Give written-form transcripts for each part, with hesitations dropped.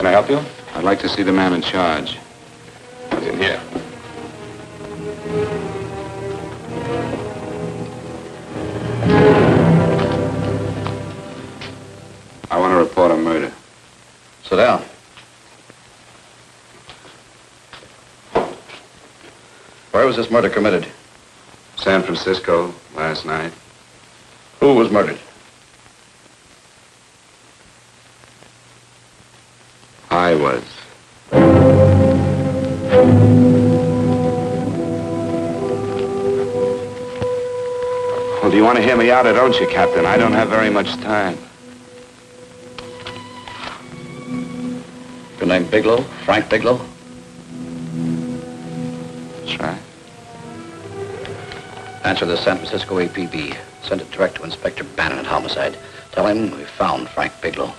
Can I help you? I'd like to see the man in charge. He's in here. I want to report a murder. Sit down. Where was this murder committed? San Francisco, last night. Who was murdered? I was. Well, do you want to hear me out or don't you, Captain? I don't have very much time. Your name Bigelow? Frank Bigelow? That's right. Answer the San Francisco APB. Send it direct to Inspector Bannon at Homicide. Tell him we found Frank Bigelow.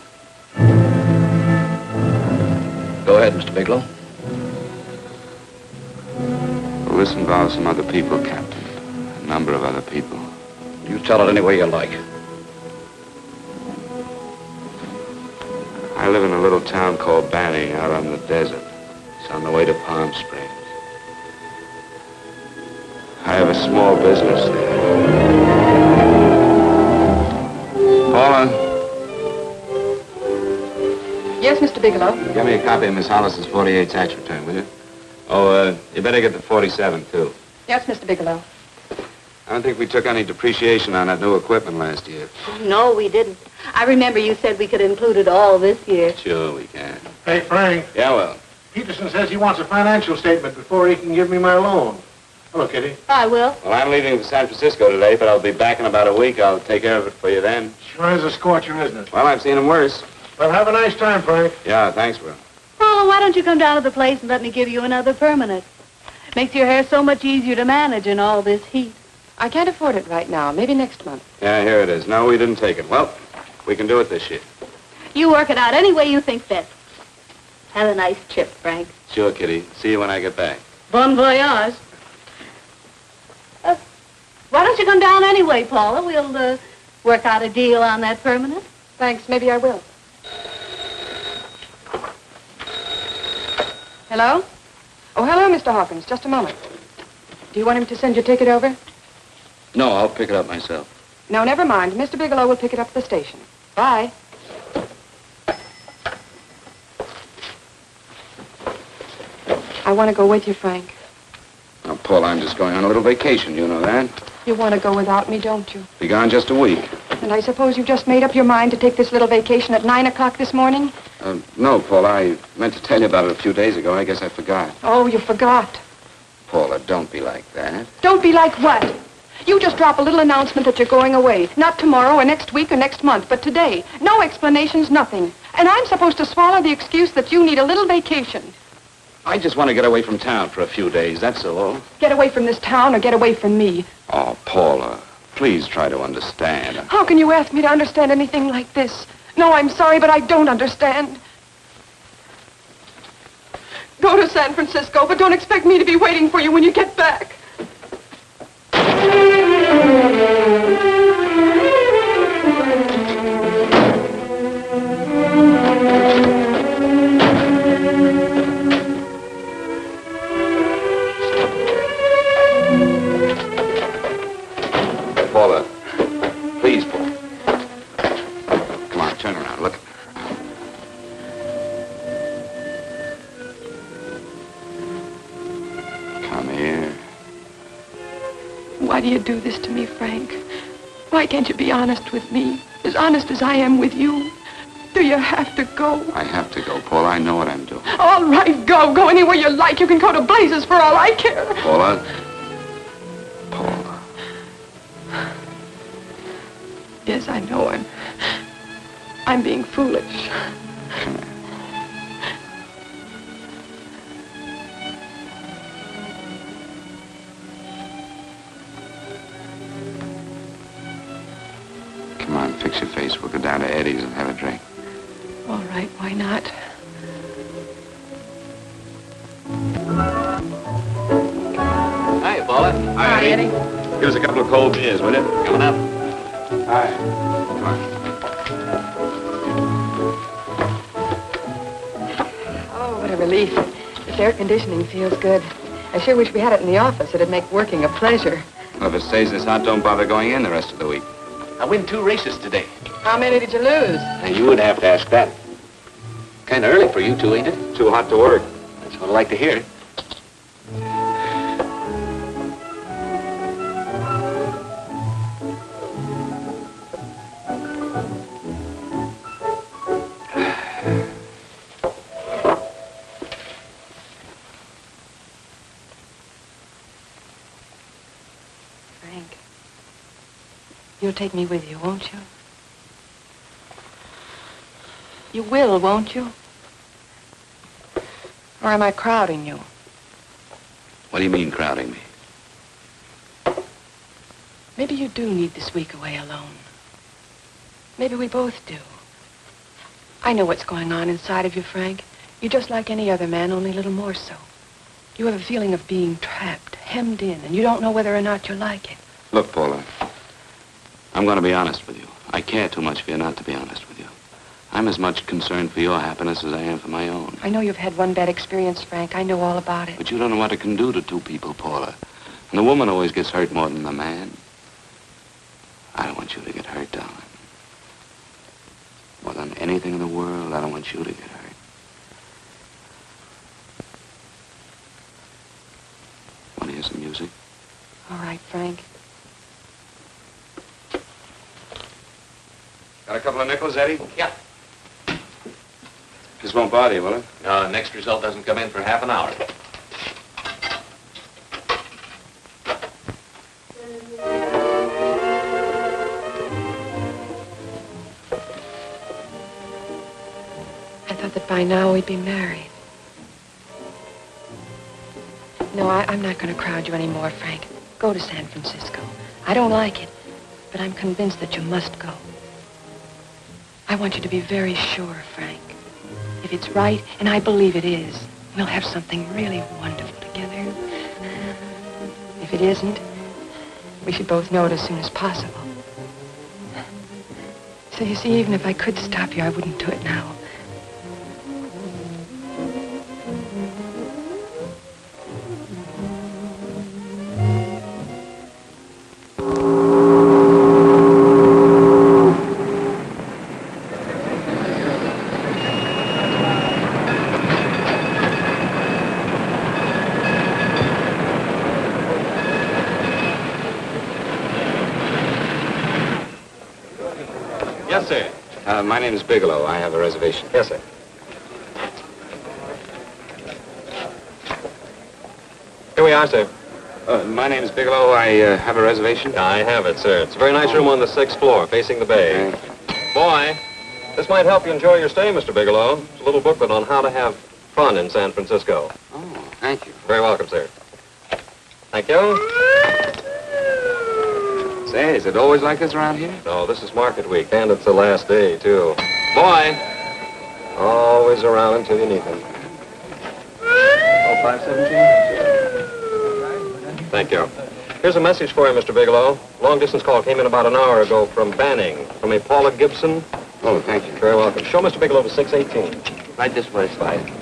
Go ahead, Mr. Bigelow. Well, this involves some other people, Captain. A number of other people. You tell it any way you like. I live in a little town called Banning out on the desert. It's on the way to Palm Springs. I have a small business there. Paula? Yes, Mr. Bigelow. Give me a copy of Miss Hollis's 48 tax return, will you? Oh, you better get the 47, too. Yes, Mr. Bigelow. I don't think we took any depreciation on that new equipment last year. No, we didn't. I remember you said we could include it all this year. Sure we can. Hey, Frank. Yeah, well. Peterson says he wants a financial statement before he can give me my loan. Hello, Kitty. I will. Well, I'm leaving for San Francisco today, but I'll be back in about a week. I'll take care of it for you then. Sure is a scorcher, isn't it? Well, I've seen him worse. Well, have a nice time, Frank. Yeah, thanks, Will. Paula, why don't you come down to the place and let me give you another permanent? Makes your hair so much easier to manage in all this heat. I can't afford it right now. Maybe next month. Yeah, here it is. No, we didn't take it. Well, we can do it this year. You work it out any way you think best. Have a nice trip, Frank. Sure, Kitty. See you when I get back. Bon voyage. Why don't you come down anyway, Paula? We'll work out a deal on that permanent. Thanks. Maybe I will. Hello? Oh, hello, Mr. Hawkins. Just a moment. Do you want him to send your ticket over? No, I'll pick it up myself. No, never mind. Mr. Bigelow will pick it up at the station. Bye. I want to go with you, Frank. Now, Paul, I'm just going on a little vacation. You know that? You want to go without me, don't you? Be gone just a week. And I suppose you've just made up your mind to take this little vacation at 9 o'clock this morning? No, Paul. I meant to tell you about it a few days ago. I guess I forgot. Oh, you forgot. Paula, don't be like that. Don't be like what? You just drop a little announcement that you're going away. Not tomorrow or next week or next month, but today. No explanations, nothing. And I'm supposed to swallow the excuse that you need a little vacation. I just want to get away from town for a few days, that's all. Get away from this town or get away from me. Oh, Paula, please try to understand. How can you ask me to understand anything like this? No, I'm sorry, but I don't understand. Go to San Francisco, but don't expect me to be waiting for you when you get back. Paula, please, Paula. Come on, turn around, look. Come here. Why do you do this to me, Frank? Why can't you be honest with me? As honest as I am with you? Do you have to go? I have to go, Paula. I know what I'm doing. All right, go. Go anywhere you like. You can go to blazes for all I care. Paula. Paula. Yes, I know I'm being foolish. Come here. Come on, fix your face. We'll go down to Eddie's and have a drink. All right, why not? Hi, Paula. Hi, Eddie. Give us a couple of cold beers, will you? Coming up. Hi. Come on. What a relief. This air conditioning feels good. I sure wish we had it in the office. It'd make working a pleasure. Well, if it stays this hot, don't bother going in the rest of the week. I win 2 races today. How many did you lose? Now, you would have to ask that. Kind of early for you two, ain't it? Too hot to work. That's what I like to hear. Frank, you'll take me with you, won't you? You will, won't you? Or am I crowding you? What do you mean, crowding me? Maybe you do need this week away alone. Maybe we both do. I know what's going on inside of you, Frank. You're just like any other man, only a little more so. You have a feeling of being trapped, hemmed in, and you don't know whether or not you like it. Look, Paula, I'm going to be honest with you. I care too much for you not to be honest with you. I'm as much concerned for your happiness as I am for my own. I know you've had one bad experience, Frank. I know all about it. But you don't know what it can do to 2 people, Paula. And the woman always gets hurt more than the man. I don't want you to get hurt, darling. More than anything in the world, I don't want you to get hurt. Want to hear some music? All right, Frank. Got a couple of nickels, Eddie? Yeah. This won't bother you, will it? Next result doesn't come in for half an hour. I thought that by now we'd be married. No, I'm not going to crowd you anymore, Frank. Go to San Francisco. I don't like it, but I'm convinced that you must go. I want you to be very sure, Frank. If it's right, and I believe it is, we'll have something really wonderful together. If it isn't, we should both know it as soon as possible. So you see, even if I could stop you, I wouldn't do it now. Yes, sir. My name is Bigelow. I have a reservation. Yes, sir. Here we are, sir. My name is Bigelow. I have a reservation. I have it, sir. It's a very nice room on the 6th floor, facing the bay. Boy, this might help you enjoy your stay, Mr. Bigelow. It's a little booklet on how to have fun in San Francisco. Oh, thank you. Very welcome, sir. Thank you. Say, is it always like this around here? No, this is market week, and it's the last day, too. Boy, always around until you need him. Oh, 517? Thank you. Here's a message for you, Mr. Bigelow. Long-distance call came in about an hour ago from Banning, from a Paula Gibson. Oh, thank you. Very welcome. Show Mr. Bigelow to 618. Right this way, Slide.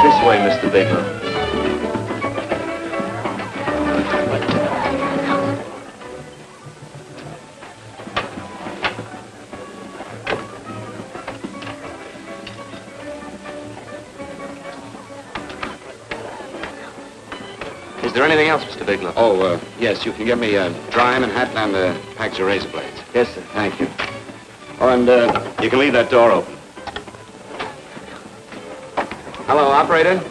This way, Mr. Bigelow. Is there anything else, Mr. Bigelow? Oh, yes, you can get me a dry and hat and a package of razor blades. Yes, sir. Thank you. Oh, and you can leave that door open. Hello, operator.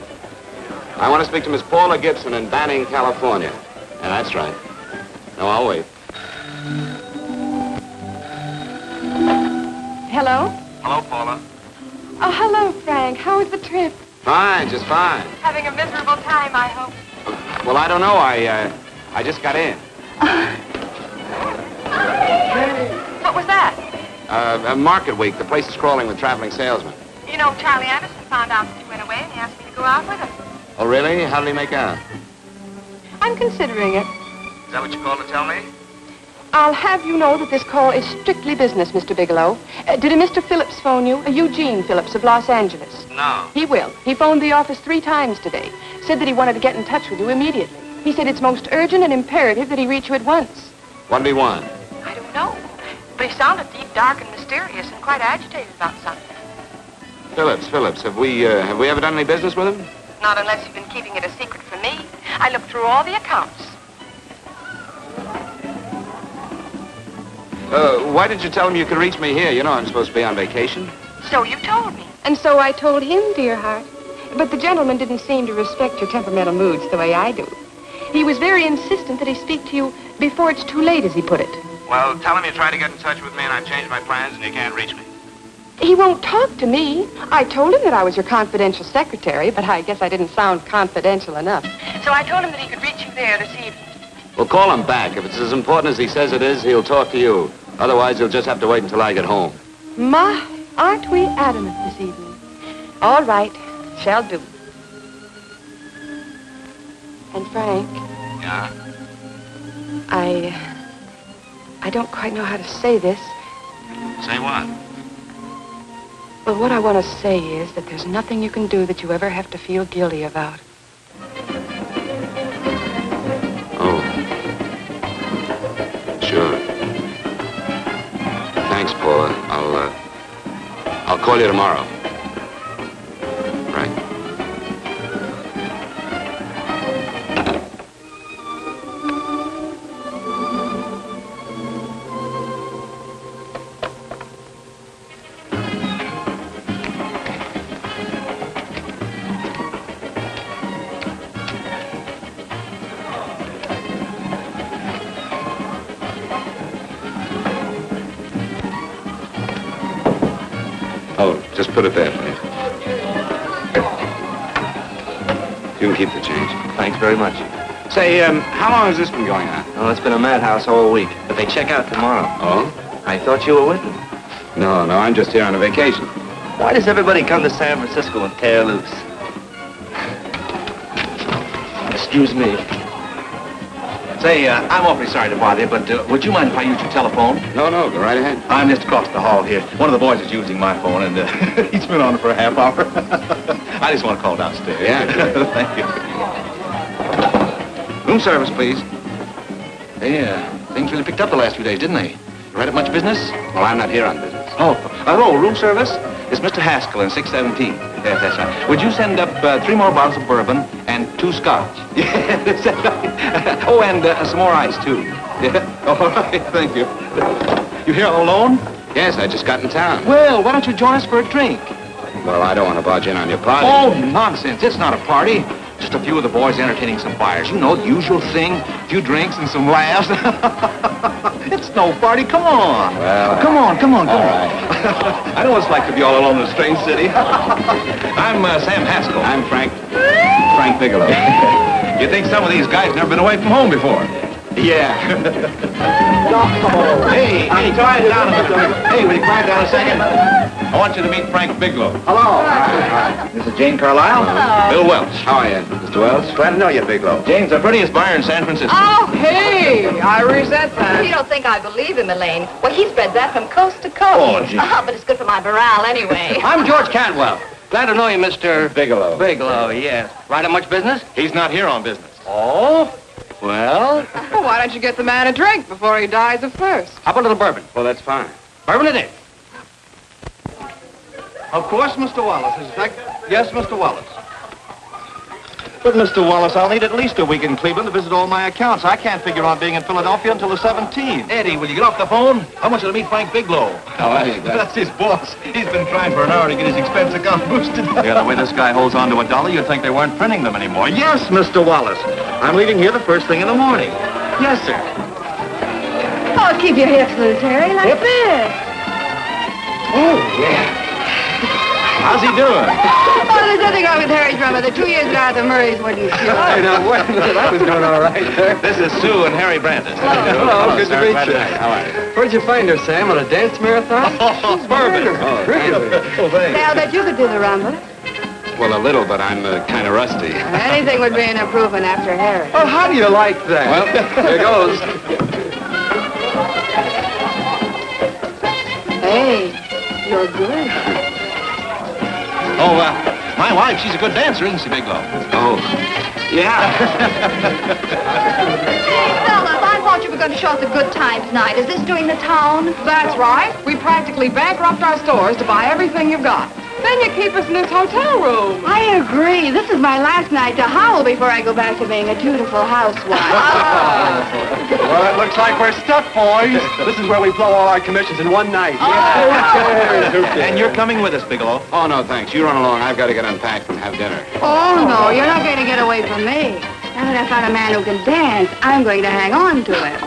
I want to speak to Miss Paula Gibson in Banning, California. Yeah, that's right. No, I'll wait. Hello? Hello, Paula. Oh, hello, Frank. How was the trip? Fine, just fine. Having a miserable time, I hope. Well, I don't know. I just got in. What was that? Market week. The place is crawling with traveling salesmen. You know, Charlie Anderson found out that you went away and he asked me to go out with him. Oh, really? How did he make out? I'm considering it. Is that what you called to tell me? I'll have you know that this call is strictly business, Mr. Bigelow. Did a Mr. Phillips phone you? Eugene Phillips of Los Angeles. No. He will. He phoned the office 3 times today. Said that he wanted to get in touch with you immediately. He said it's most urgent and imperative that he reach you at once. What did he want? I don't know. But he sounded deep, dark, and mysterious and quite agitated about something. Phillips. Have we ever done any business with him? Not unless you've been keeping it a secret from me. I looked through all the accounts. Why did you tell him you could reach me here? You know I'm supposed to be on vacation. So you told me. And so I told him, dear heart. But the gentleman didn't seem to respect your temperamental moods the way I do. He was very insistent that he speak to you before it's too late, as he put it. Well, tell him you tried to get in touch with me and I've changed my plans and you can't reach me. He won't talk to me. I told him that I was your confidential secretary, but I guess I didn't sound confidential enough. So I told him that he could reach you there this evening. Well, call him back. If it's as important as he says it is, he'll talk to you. Otherwise, he'll just have to wait until I get home. My, aren't we adamant this evening? All right, shall do. And Frank, Yeah? I don't quite know how to say this. Say what? Well, what I want to say is that there's nothing you can do that you ever have to feel guilty about. Oh. Sure. Thanks, Paula. I'll call you tomorrow. Right. Oh, just put it there, please. You can keep the change. Thanks very much. Say, how long has this been going on? Oh, it's been a madhouse all week, but they check out tomorrow. Oh? I thought you were with them. No, I'm just here on a vacation. Why does everybody come to San Francisco and tear loose? Excuse me. Say, I'm awfully sorry to bother you, but would you mind if I use your telephone? No, go right ahead. I'm just across the hall here. One of the boys is using my phone, and he's been on it for a half hour. I just want to call downstairs. Yeah, sure. Thank you. Room service, please. Hey, things really picked up the last few days, didn't they? You right at much business? Well, I'm not here on business. Hello, room service? It's Mr. Haskell in 617. Yes, that's right. Would you send up 3 more bottles of bourbon and 2 scotch? Yes, that's right. Oh, and some more ice, too. Yeah. All right, thank you. You here all alone? Yes, I just got in town. Well, why don't you join us for a drink? Well, I don't want to barge in on your party. Oh, nonsense. It's not a party. Just a few of the boys entertaining some buyers. You know, the usual thing. A few drinks and some laughs. It's no party. Come on. Well, Come on. all right. I know what it's like to be all alone in a strange city. I'm Sam Haskell. I'm Frank Bigelow. You think some of these guys never been away from home before? Yeah. Hey, quiet down a minute. Hey, will you quiet down a second? I want you to meet Frank Bigelow. Hello. This is Jane Carlisle. Bill Welch. How are you, Mr. Wells? Glad to know you, Bigelow. Jane's the prettiest buyer in San Francisco. Oh, hey, I resent that. You don't think I believe him, Elaine? Well, he spread that from coast to coast. Oh, gee. But it's good for my morale anyway. I'm George Cantwell. Glad to know you, Mr. Bigelow. Bigelow, yes. Right at much business? He's not here on business. Oh? Well, Well, why don't you get the man a drink before he dies of thirst? how about a little bourbon? Well, that's fine. Bourbon it is. Of course, Mr. Wallace. Yes, Mr. Wallace. But, Mr. Wallace, I'll need at least a week in Cleveland to visit all my accounts. I can't figure on being in Philadelphia until the 17th. Eddie, will you get off the phone? I want you to meet Frank Bigelow. How are you, That's his boss. He's been trying for an hour to get his expense account boosted. Yeah, the way this guy holds on to $1, you'd think they weren't printing them anymore. Yes, Mr. Wallace. I'm leaving here the first thing in the morning. Yes, sir. Oh, keep your hips loose, Harry, like this. Oh, yeah. How's he doing? Oh, there's nothing wrong with Harry's drummer. The 2 years ago at the Murrays wouldn't shoot. I know. Wait a minute. I was doing all right there. This is Sue and Harry Brandis. Hello. Good to sir. meet Glad you. How are you? Where'd you find her, Sam? On a dance marathon? Perfect. Really? Say, I'll bet you could do the rumba. Well, a little, but I'm kind of rusty. Anything would be an improvement after Harry. Well, how do you like that? Well, here goes. Hey, you're good. Oh, my wife, she's a good dancer, isn't she, Bigelow? Oh, yeah. Fellas, I thought you were going to show us a good times night. Is this doing the town? That's right. We practically bankrupt our stores to buy everything you've got. Then you keep us in this hotel room. I agree. This is my last night to howl before I go back to being a dutiful housewife. Well, it looks like we're stuck, boys. This is where we blow all our commissions in one night. And you're coming with us, Bigelow. Oh, no, thanks. You run along. I've got to get unpacked and have dinner. Oh, no, you're not going to get away from me. Now that I found a man who can dance, I'm going to hang on to it.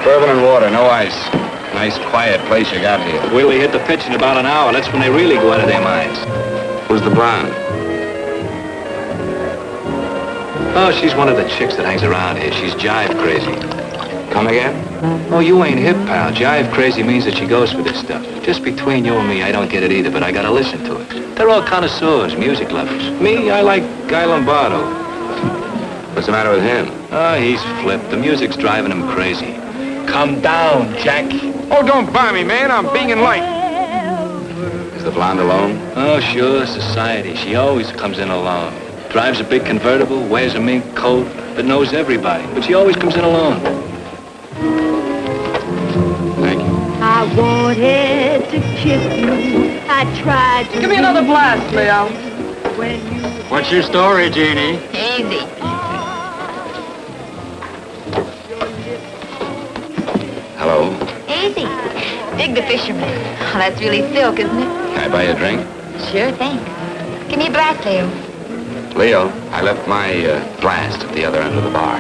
Bourbon and water, no ice. Nice, quiet place you got here. Wait till they hit the pitch in about an hour. That's when they really go out of their minds. Who's the blonde? Oh, she's one of the chicks that hangs around here. She's jive crazy. Come again? Oh, you ain't hip, pal. Jive crazy means that she goes for this stuff. Just between you and me, I don't get it either, but I gotta listen to it. They're all connoisseurs, music lovers. Me, I like Guy Lombardo. What's the matter with him? Oh, he's flipped. The music's driving him crazy. Come down, Jack. Oh, don't buy me, man. I'm being light. Is the blonde alone? Oh, sure, society. She always comes in alone. Drives a big convertible, wears a mink coat, but knows everybody. But she always comes in alone. Thank you. I wanted to kiss you. I tried to... Give me another blast, Leo. When you... What's your story, Jeannie? Easy. Hello. Easy. Dig the fisherman. Oh, that's really silk, isn't it? Can I buy you a drink? Sure thing. Give me a blast, Leo. Leo, I left my blast at the other end of the bar.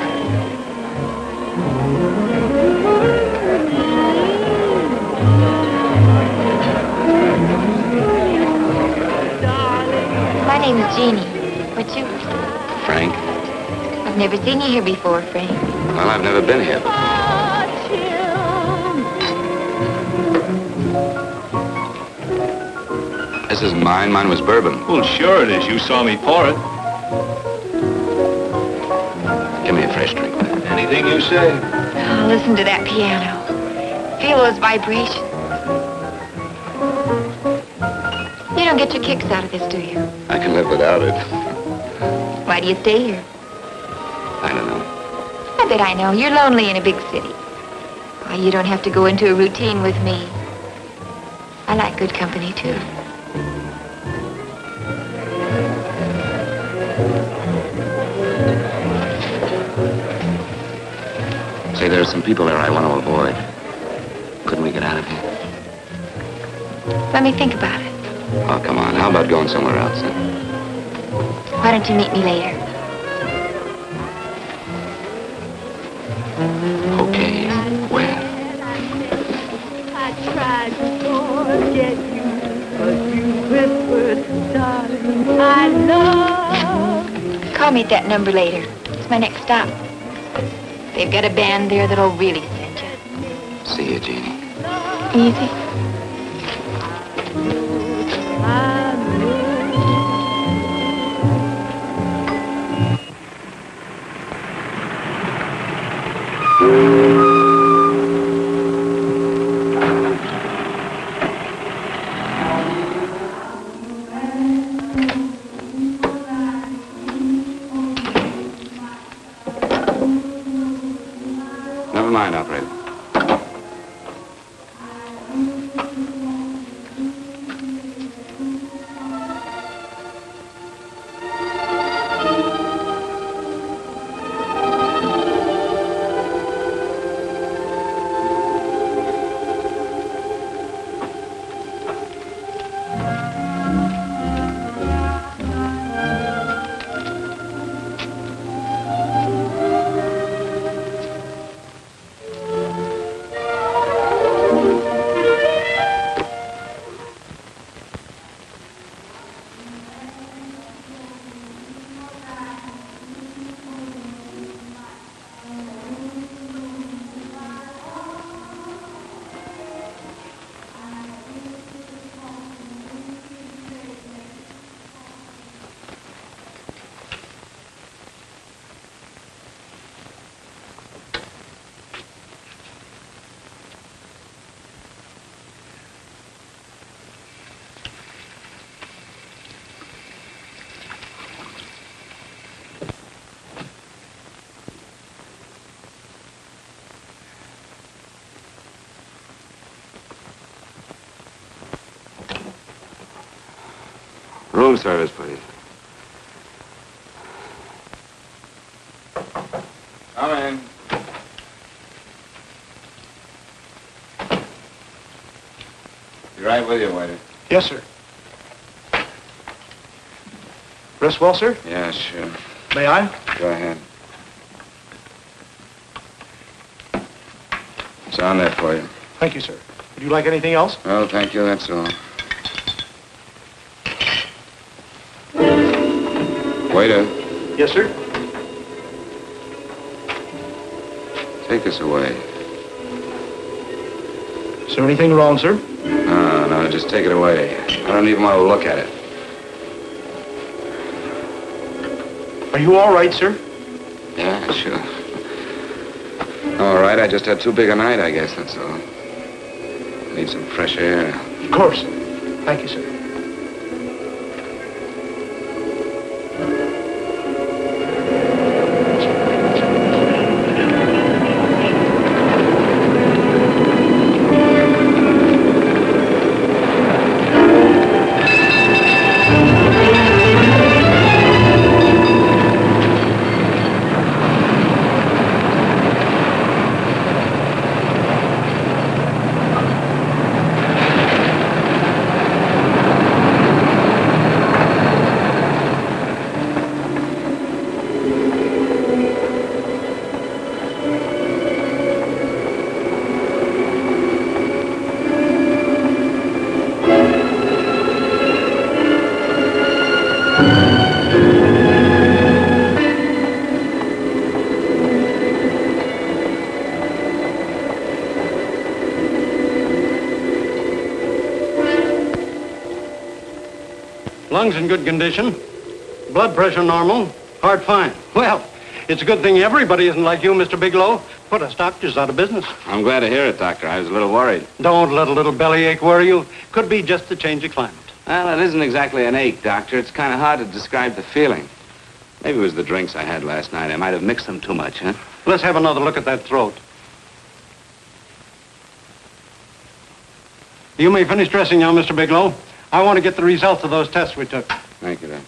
My name is Jeannie. What's yours? Frank? I've never seen you here before, Frank. Well, I've never been here before. This isn't mine. Mine was bourbon. Well, sure it is. You saw me pour it. Give me a fresh drink. Anything you say. Oh, listen to that piano. Feel those vibrations. You don't get your kicks out of this, do you? I can live without it. Why do you stay here? I don't know. I bet I know. You're lonely in a big city. Why, you don't have to go into a routine with me. I like good company, too. Say, there are some people there I want to avoid. Couldn't we get out of here? Let me think about it. Oh, come on. How about going somewhere else, then? Why don't you meet me later? Okay. Where? I tried to forget you, but you whispered, darling, I love you. Call me at that number later. It's my next stop. They've got a band there that'll really send you. See you, Jeannie. Easy. Never mind, operator. Room service, please. Come in. Be right with you, waiter. Yes, sir. Rest well, sir? Yeah, sure. May I? Go ahead. It's on there for you. Thank you, sir. Would you like anything else? Oh, thank you, that's all. Waiter, Yes, sir. take this away. Is there anything wrong, sir? No, just take it away. I don't even want to look at it. Are you all right, sir? Yeah, sure. All right, I just had too big a night, I guess, that's all. Need some fresh air. Of course. Thank you, sir. Lungs in good condition. Blood pressure normal. Heart fine. Well, it's a good thing everybody isn't like you, Mr. Bigelow. Put us doctors out of business. I'm glad to hear it, Doctor. I was a little worried. Don't let a little bellyache worry you. Could be just the change of climate. Well, it isn't exactly an ache, Doctor. It's kind of hard to describe the feeling. Maybe it was the drinks I had last night. I might have mixed them too much, huh? Let's have another look at that throat. You may finish dressing now, Mr. Bigelow. I want to get the results of those tests we took. Thank you, Doctor.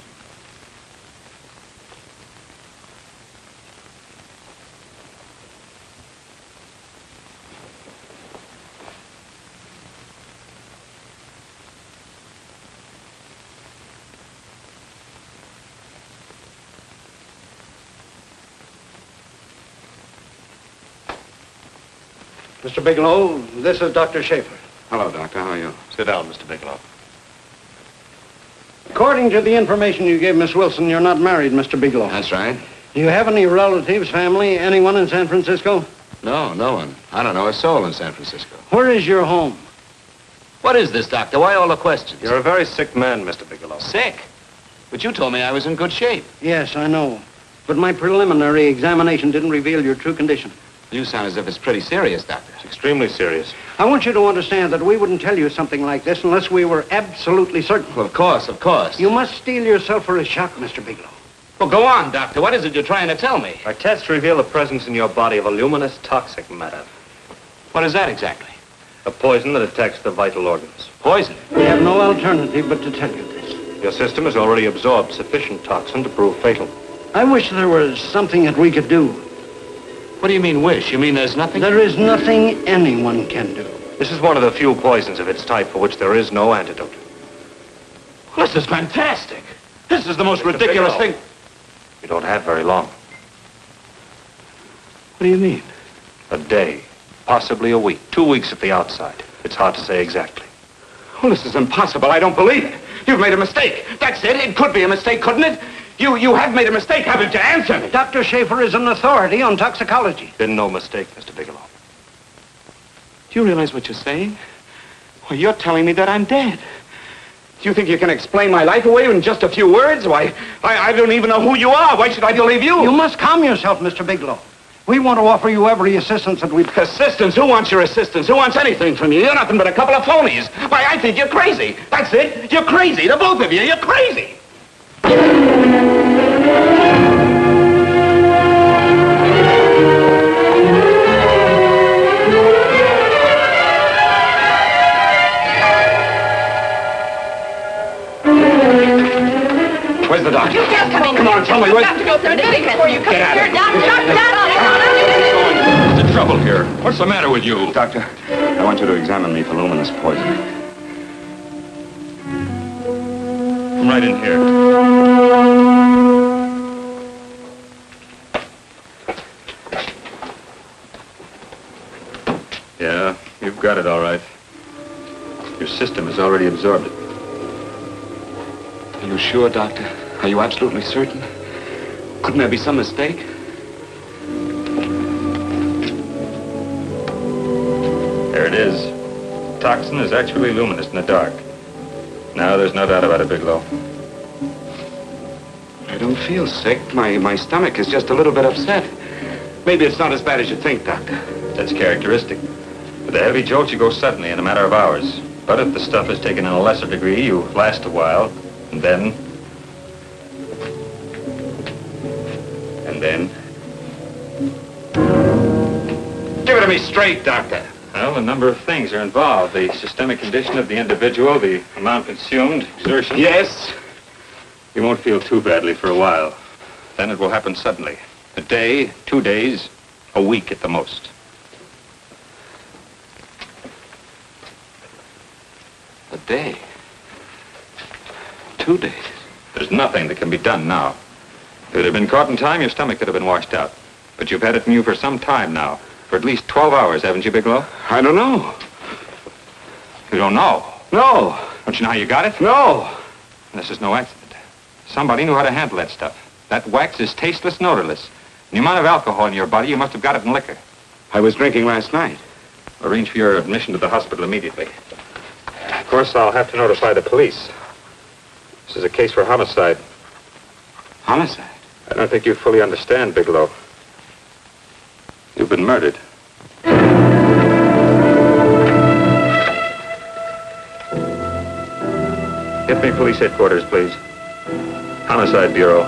Mr. Bigelow, this is Dr. Schaefer. Hello, Doctor. How are you? Sit down, Mr. Bigelow. According to the information you gave Miss Wilson, you're not married, Mr. Bigelow. That's right. Do you have any relatives, family, anyone in San Francisco? No, no one. I don't know a soul in San Francisco. Where is your home? What is this, Doctor? Why all the questions? You're a very sick man, Mr. Bigelow. Sick? But you told me I was in good shape. Yes, I know. But my preliminary examination didn't reveal your true condition. You sound as if it's pretty serious, Doctor. It's extremely serious. I want you to understand that we wouldn't tell you something like this unless we were absolutely certain. Well, of course, of course. You must steel yourself for a shock, Mr. Bigelow. Well, go on, Doctor. What is it you're trying to tell me? Our tests reveal the presence in your body of a luminous toxic matter. What is that exactly? A poison that attacks the vital organs. Poison? We have no alternative but to tell you this. Your system has already absorbed sufficient toxin to prove fatal. I wish there was something that we could do. What do you mean, wish? You mean there's nothing? There is nothing anyone can do. This is one of the few poisons of its type for which there is no antidote. Well, this is fantastic. This is the most ridiculous thing. You don't have very long. What do you mean? A day, possibly a week, 2 weeks at the outside. It's hard to say exactly. Well, this is impossible. I don't believe it. You've made a mistake. That's it. It could be a mistake, couldn't it? You have made a mistake, haven't you? Answer me. Dr. Schaefer is an authority on toxicology. Been no mistake, Mr. Bigelow. Do you realize what you're saying? Well, you're telling me that I'm dead. Do you think you can explain my life away in just a few words? Why, I don't even know who you are. Why should I believe you? You must calm yourself, Mr. Bigelow. We want to offer you every assistance that we... Assistance? Who wants your assistance? Who wants anything from you? You're nothing but a couple of phonies. Why, I think you're crazy. That's it. You're crazy. The both of you. You're crazy. Where's the doctor? You just come in. Come on, tell me. You have to go through this before you come Get here. What's the trouble here? What's the matter with you? Doctor, I want you to examine me for luminous poison. Come right in here. Yeah, you've got it all right. Your system has already absorbed it. Are you sure, Doctor? Are you absolutely certain? Couldn't there be some mistake? There it is. Toxin is actually luminous in the dark. Now there's no doubt about it, Bigelow. I don't feel sick. My stomach is just a little bit upset. Maybe it's not as bad as you think, Doctor. That's characteristic. With a heavy jolt, you go suddenly in a matter of hours. But if the stuff is taken in a lesser degree, you last a while, and then... Give it to me straight, Doctor. Well, a number of things are involved. The systemic condition of the individual, the amount consumed, exertion. Yes? You won't feel too badly for a while. Then it will happen suddenly. A day, 2 days, a week at the most. A day? 2 days? There's nothing that can be done now. If it had been caught in time, your stomach could have been washed out. But you've had it in you for some time now. For at least 12 hours, haven't you, Bigelow? I don't know. You don't know? No. Don't you know how you got it? No. This is no accident. Somebody knew how to handle that stuff. That wax is tasteless and odorless. The amount of alcohol in your body, you must have got it in liquor. I was drinking last night. Arrange for your admission to the hospital immediately. Of course, I'll have to notify the police. This is a case for homicide. Homicide? I don't think you fully understand, Bigelow. You've been murdered. Get me police headquarters, please. Homicide Bureau.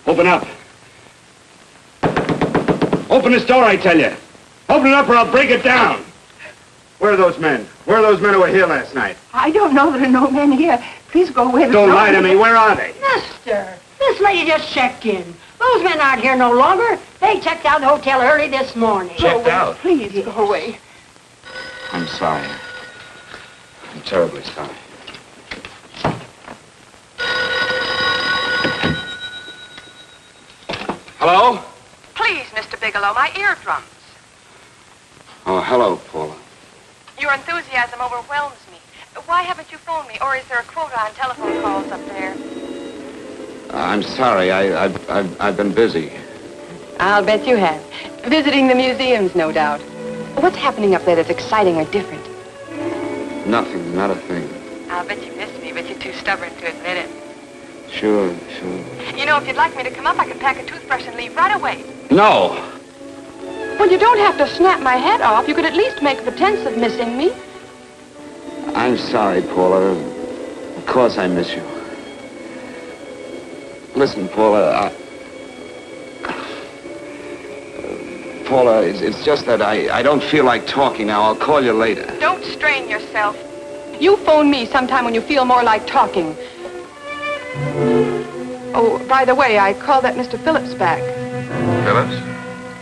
Open up. Open this door, I tell you. Open it up or I'll break it down. Where are those men? Where are those men who were here last night? I don't know. There are no men here. Please go away. Don't lie to me. Where are they? Mister, this lady just checked in. Those men aren't here no longer. They checked out the hotel early this morning. Checked out? Please go away. I'm sorry. I'm terribly sorry. Hello? Please, Mr. Bigelow, my eardrums. Oh, hello, Paula. Your enthusiasm overwhelms me. Why haven't you phoned me, or is there a quota on telephone calls up there? I'm sorry. I've been busy. I'll bet you have. Visiting the museums, no doubt. What's happening up there that's exciting or different? Nothing, not a thing. I'll bet you miss me, but you're too stubborn to admit it. Sure. You know, if you'd like me to come up, I could pack a toothbrush and leave right away. No. Well, you don't have to snap my head off. You could at least make a pretense of missing me. I'm sorry, Paula. Of course I miss you. Listen, Paula, Paula, it's just that I don't feel like talking now. I'll call you later. Don't strain yourself. You phone me sometime when you feel more like talking. Oh, by the way, I called that Mr. Phillips back. Phillips?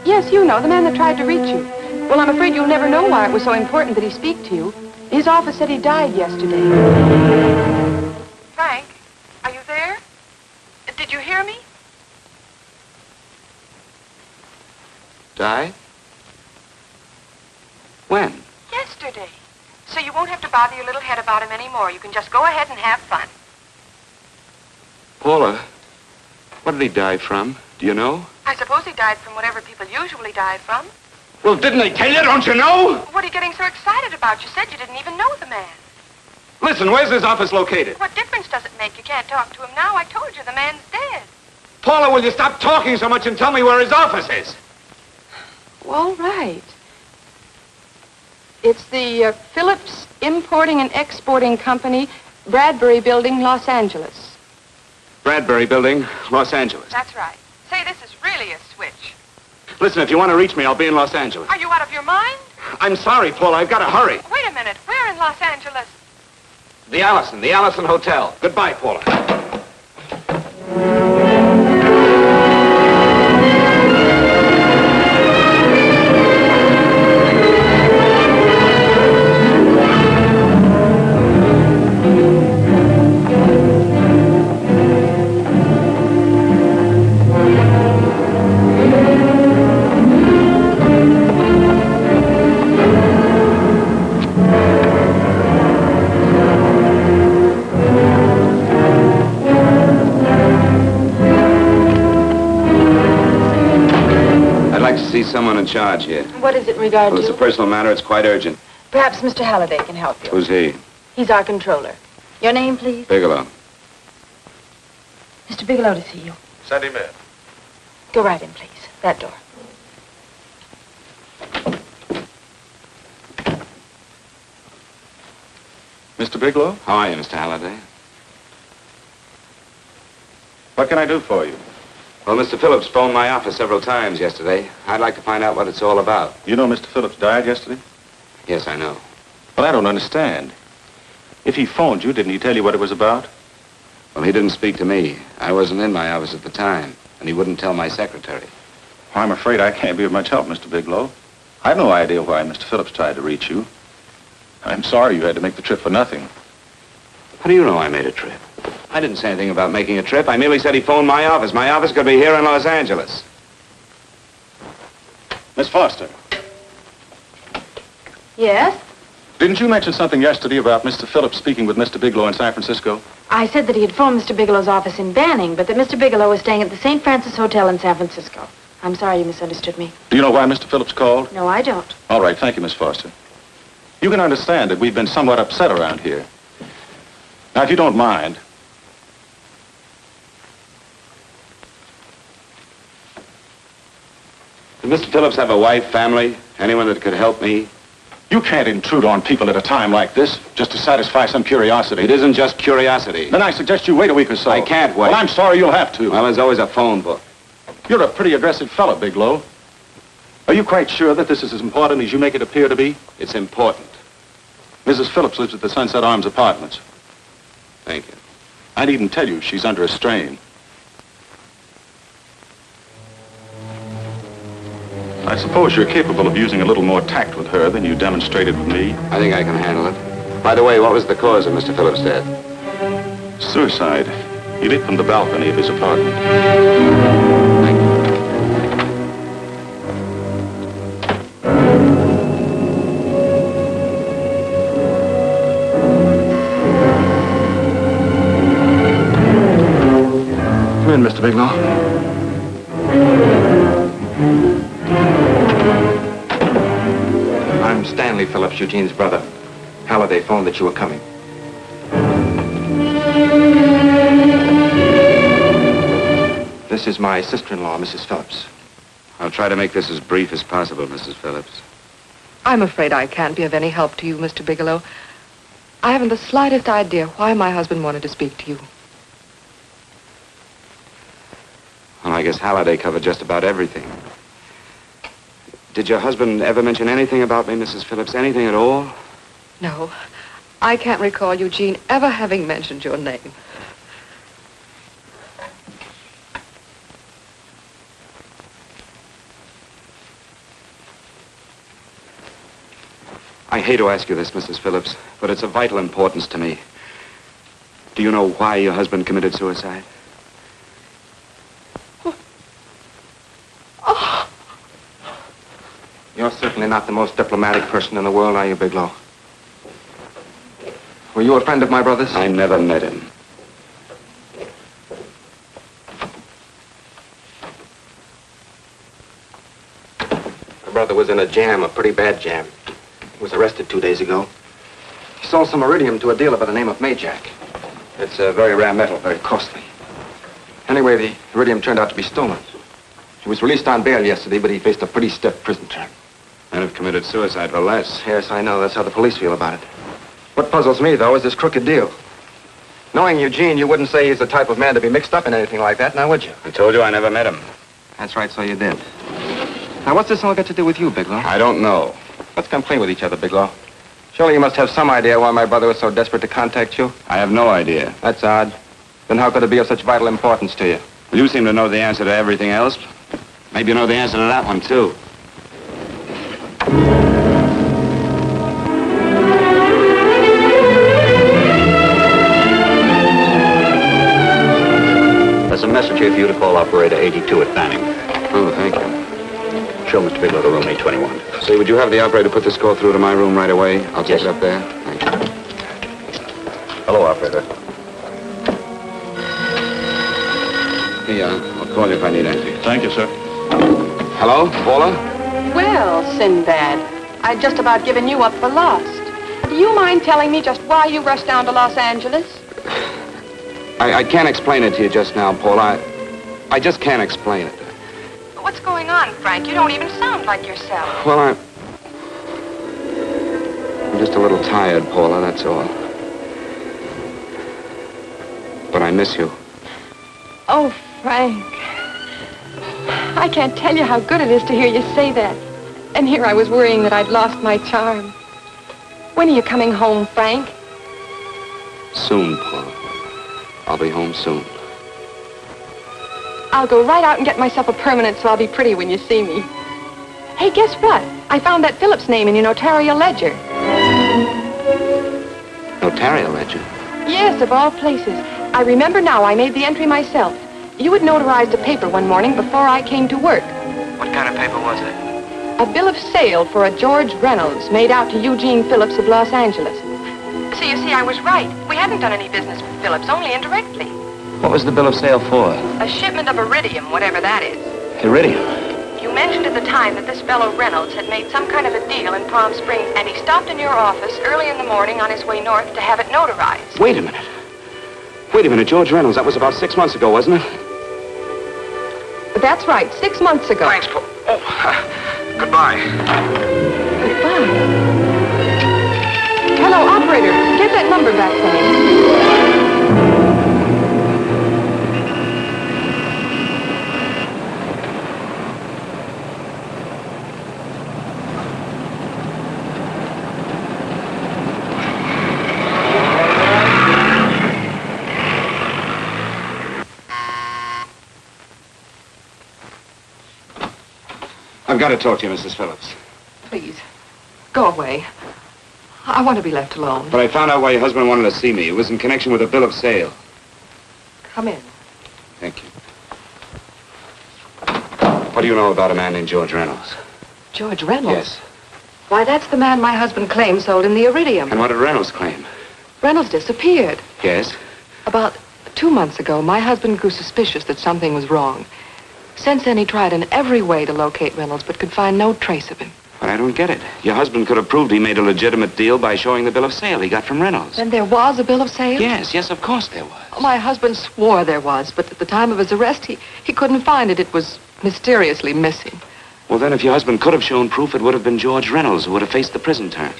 Yes, you know, the man that tried to reach you. Well, I'm afraid you'll never know why it was so important that he speak to you. His office said he died yesterday. Frank, are you there? Did you hear me? Died? When? Yesterday. So you won't have to bother your little head about him anymore. You can just go ahead and have fun. Paula, what did he die from? Do you know? I suppose he died from whatever people usually die from. Well, didn't they tell you? Don't you know? What are you getting so excited about? You said you didn't even know the man. Listen, where's his office located? What difference does it make? You can't talk to him now. I told you the man's dead. Paula, will you stop talking so much and tell me where his office is? All right. It's the Phillips Importing and Exporting Company, Bradbury Building, Los Angeles. Bradbury Building, Los Angeles. That's right. Say, this is really a switch. Listen, if you want to reach me, I'll be in Los Angeles. Are you out of your mind? I'm sorry, Paula. I've got to hurry. Wait a minute. Where in Los Angeles? The Allison Hotel. Goodbye, Paula. See someone in charge here. What is it in regard Well, it's a personal matter. It's quite urgent. Perhaps Mr. Halliday can help you. Who's he? He's our controller. Your name, please? Bigelow. Mr. Bigelow to see you. Send him in. Go right in, please. That door. Mr. Bigelow? How are you, Mr. Halliday? What can I do for you? Well, Mr. Phillips phoned my office several times yesterday. I'd like to find out what it's all about. You know Mr. Phillips died yesterday? Yes, I know. Well, I don't understand. If he phoned you, didn't he tell you what it was about? Well, he didn't speak to me. I wasn't in my office at the time, and he wouldn't tell my secretary. Well, I'm afraid I can't be of much help, Mr. Bigelow. I've no idea why Mr. Phillips tried to reach you. I'm sorry you had to make the trip for nothing. How do you know I made a trip? I didn't say anything about making a trip. I merely said he phoned my office. My office could be here in Los Angeles. Miss Foster, Yes? didn't you mention something yesterday about Mr. Phillips speaking with Mr. Bigelow in San Francisco? I said that he had phoned Mr. Bigelow's office in Banning, but that Mr. Bigelow was staying at the St. Francis Hotel in San Francisco. I'm sorry you misunderstood me. Do you know why Mr. Phillips called? No, I don't. All right, thank you, Miss Foster. You can understand that we've been somewhat upset around here. Now, if you don't mind, Did Mr. Phillips have a wife, family, anyone that could help me? you can't intrude on people at a time like this just to satisfy some curiosity. It isn't just curiosity. Then I suggest you wait a week or so. I can't wait. Well, I'm sorry you'll have to. Well, there's always a phone book. You're a pretty aggressive fellow, Bigelow. Are you quite sure that this is as important as you make it appear to be? It's important. Mrs. Phillips lives at the Sunset Arms Apartments. Thank you. I needn't tell you she's under a strain. I suppose you're capable of using a little more tact with her than you demonstrated with me. I think I can handle it. By the way, what was the cause of Mr. Phillips' death? Suicide. He leaped from the balcony of his apartment. Thank you. Come in, Mr. Bigelow. I'm Stanley Phillips, Eugene's brother. Halliday phoned that you were coming. This is my sister-in-law, Mrs. Phillips. I'll try to make this as brief as possible, Mrs. Phillips. I'm afraid I can't be of any help to you, Mr. Bigelow. I haven't the slightest idea why my husband wanted to speak to you. Well, I guess Halliday covered just about everything. Did your husband ever mention anything about me, Mrs. Phillips? Anything at all? No. I can't recall Eugene ever having mentioned your name. I hate to ask you this, Mrs. Phillips, but it's of vital importance to me. Do you know why your husband committed suicide? Oh. You're certainly not the most diplomatic person in the world, are you, Bigelow? Were you a friend of my brother's? I never met him. My brother was in a jam, a pretty bad jam. He was arrested 2 days ago. He sold some iridium to a dealer by the name of Majak. It's a very rare metal, very costly. Anyway, the iridium turned out to be stolen. He was released on bail yesterday, but he faced a pretty stiff prison term. And have committed suicide for less. Yes, I know. That's how the police feel about it. What puzzles me, though, is this crooked deal. Knowing Eugene, you wouldn't say he's the type of man to be mixed up in anything like that, now would you? I told you I never met him. That's right, so you did. Now, what's this all got to do with you, Bigelow? I don't know. Let's come clean with each other, Bigelow. Surely you must have some idea why my brother was so desperate to contact you? I have no idea. That's odd. Then how could it be of such vital importance to you? Well, you seem to know the answer to everything else. Maybe you know the answer to that one, too. There's a message here for you to call operator 82 at Banning. Oh, thank you. Show Mr. Bigelow to room 821. Say, would you have the operator put this call through to my room right away? I'll take it up there. Thank you. Hello, operator. Here, I'll call you if I need anything. Thank you, sir. Hello, Paula? Well, Sinbad, I'd just about given you up for lost. Do you mind telling me just why you rushed down to Los Angeles? I can't explain it to you just now, Paula. I just can't explain it. What's going on, Frank? You don't even sound like yourself. Well, I'm just a little tired, Paula, that's all. But I miss you. Oh, Frank. I can't tell you how good it is to hear you say that. And here I was worrying that I'd lost my charm. When are you coming home, Frank? Soon, Paula. I'll be home soon. I'll go right out and get myself a permanent so I'll be pretty when you see me. Hey, guess what? I found that Phillips name in your notarial ledger. Notarial ledger? Yes, of all places. I remember now I made the entry myself. You had notarized a paper one morning before I came to work. What kind of paper was it? A bill of sale for a George Reynolds made out to Eugene Phillips of Los Angeles. So you see, I was right. We hadn't done any business with Phillips, only indirectly. What was the bill of sale for? A shipment of iridium, whatever that is. Iridium? You mentioned at the time that this fellow Reynolds had made some kind of a deal in Palm Springs, and he stopped in your office early in the morning on his way north to have it notarized. Wait a minute. Wait a minute, George Reynolds. That was about 6 months ago, wasn't it? That's right, 6 months ago. Thanks, Paul. Oh, goodbye. Goodbye. Hello, operator. Get that number back for me. I've got to talk to you, Mrs. Phillips. Please, go away. I want to be left alone. But I found out why your husband wanted to see me. It was in connection with a bill of sale. Come in. Thank you. What do you know about a man named George Reynolds? George Reynolds? Yes. Why, that's the man my husband claimed sold him the iridium. And what did Reynolds claim? Reynolds disappeared. Yes? About 2 months ago, my husband grew suspicious that something was wrong. Since then, he tried in every way to locate Reynolds, but could find no trace of him. But I don't get it. Your husband could have proved he made a legitimate deal by showing the bill of sale he got from Reynolds. Then there was a bill of sale? Yes, of course there was. My husband swore there was, but at the time of his arrest, he couldn't find it. It was mysteriously missing. Well, then, if your husband could have shown proof, it would have been George Reynolds who would have faced the prison term.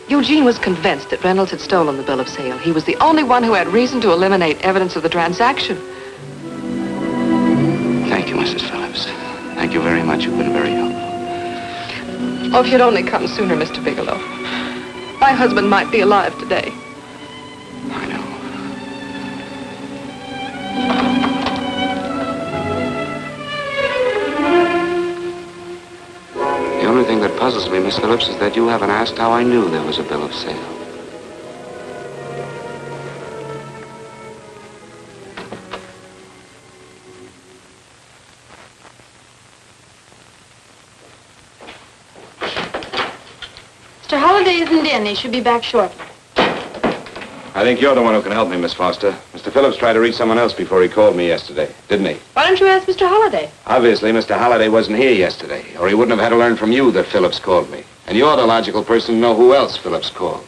Eugene was convinced that Reynolds had stolen the bill of sale. He was the only one who had reason to eliminate evidence of the transaction. Thank you, Oh, if you'd only come sooner, Mr. Bigelow. My husband might be alive today. I know. The only thing that puzzles me, Miss Phillips, is that you haven't asked how I knew there was a bill of sale. Mr. Holliday isn't in. He should be back shortly. I think you're the one who can help me, Miss Foster. Mr. Phillips tried to reach someone else before he called me yesterday, didn't he? Why don't you ask Mr. Holliday? Obviously, Mr. Holliday wasn't here yesterday, or he wouldn't have had to learn from you that Phillips called me. And you're the logical person to know who else Phillips called.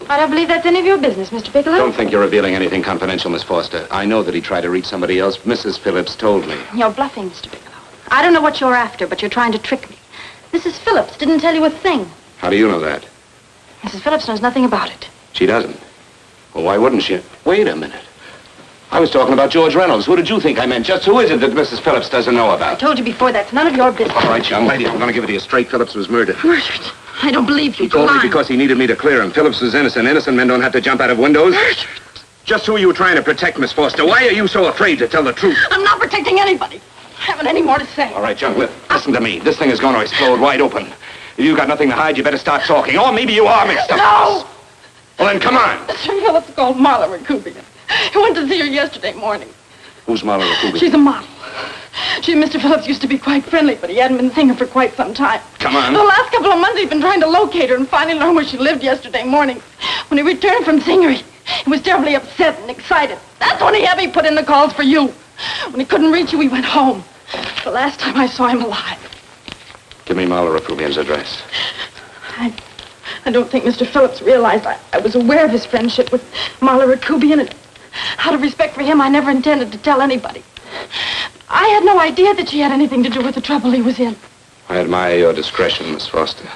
I don't believe that's any of your business, Mr. Bigelow. Don't think you're revealing anything confidential, Miss Foster. I know that he tried to reach somebody else. Mrs. Phillips told me. You're bluffing, Mr. Bigelow. I don't know what you're after, but you're trying to trick me. Mrs. Phillips didn't tell you a thing. How do you know that? Mrs. Phillips knows nothing about it. She doesn't. Well, why wouldn't she? Wait a minute. I was talking about George Reynolds. Who did you think I meant? Just who is it that Mrs. Phillips doesn't know I about? told you before, that's none of your business. All right, young lady, I'm going to give it to you straight. Phillips was murdered. Murdered? I don't believe you. He told me because he needed me to clear him. Phillips was innocent. Innocent men don't have to jump out of windows. Murdered? Just who are you trying to protect, Miss Foster? Why are you so afraid to tell the truth? I'm not protecting anybody. I haven't any more to say. All right, young, listen to me. This thing is going to explode wide open. If you've got nothing to hide, you better start talking. Or maybe you are mixed up. No! Well, then, come on. Mr. Phillips called Marla Rakubian. He went to see her yesterday morning. Who's Marla Rakubian? She's a model. She and Mr. Phillips used to be quite friendly, but he hadn't been seeing her for quite some time. Come on. The last couple of months, he'd been trying to locate her and finally learned where she lived yesterday morning. When he returned from seeing her, he was terribly upset and excited. That's when he had me put in the calls for you. When he couldn't reach you, he went home. The last time I saw him alive. Give me Marla Rakubian's address. I don't think Mr. Phillips realized I was aware of his friendship with Marla Rakubian, and out of respect for him, I never intended to tell anybody. I had no idea that she had anything to do with the trouble he was in. I admire your discretion, Miss Foster.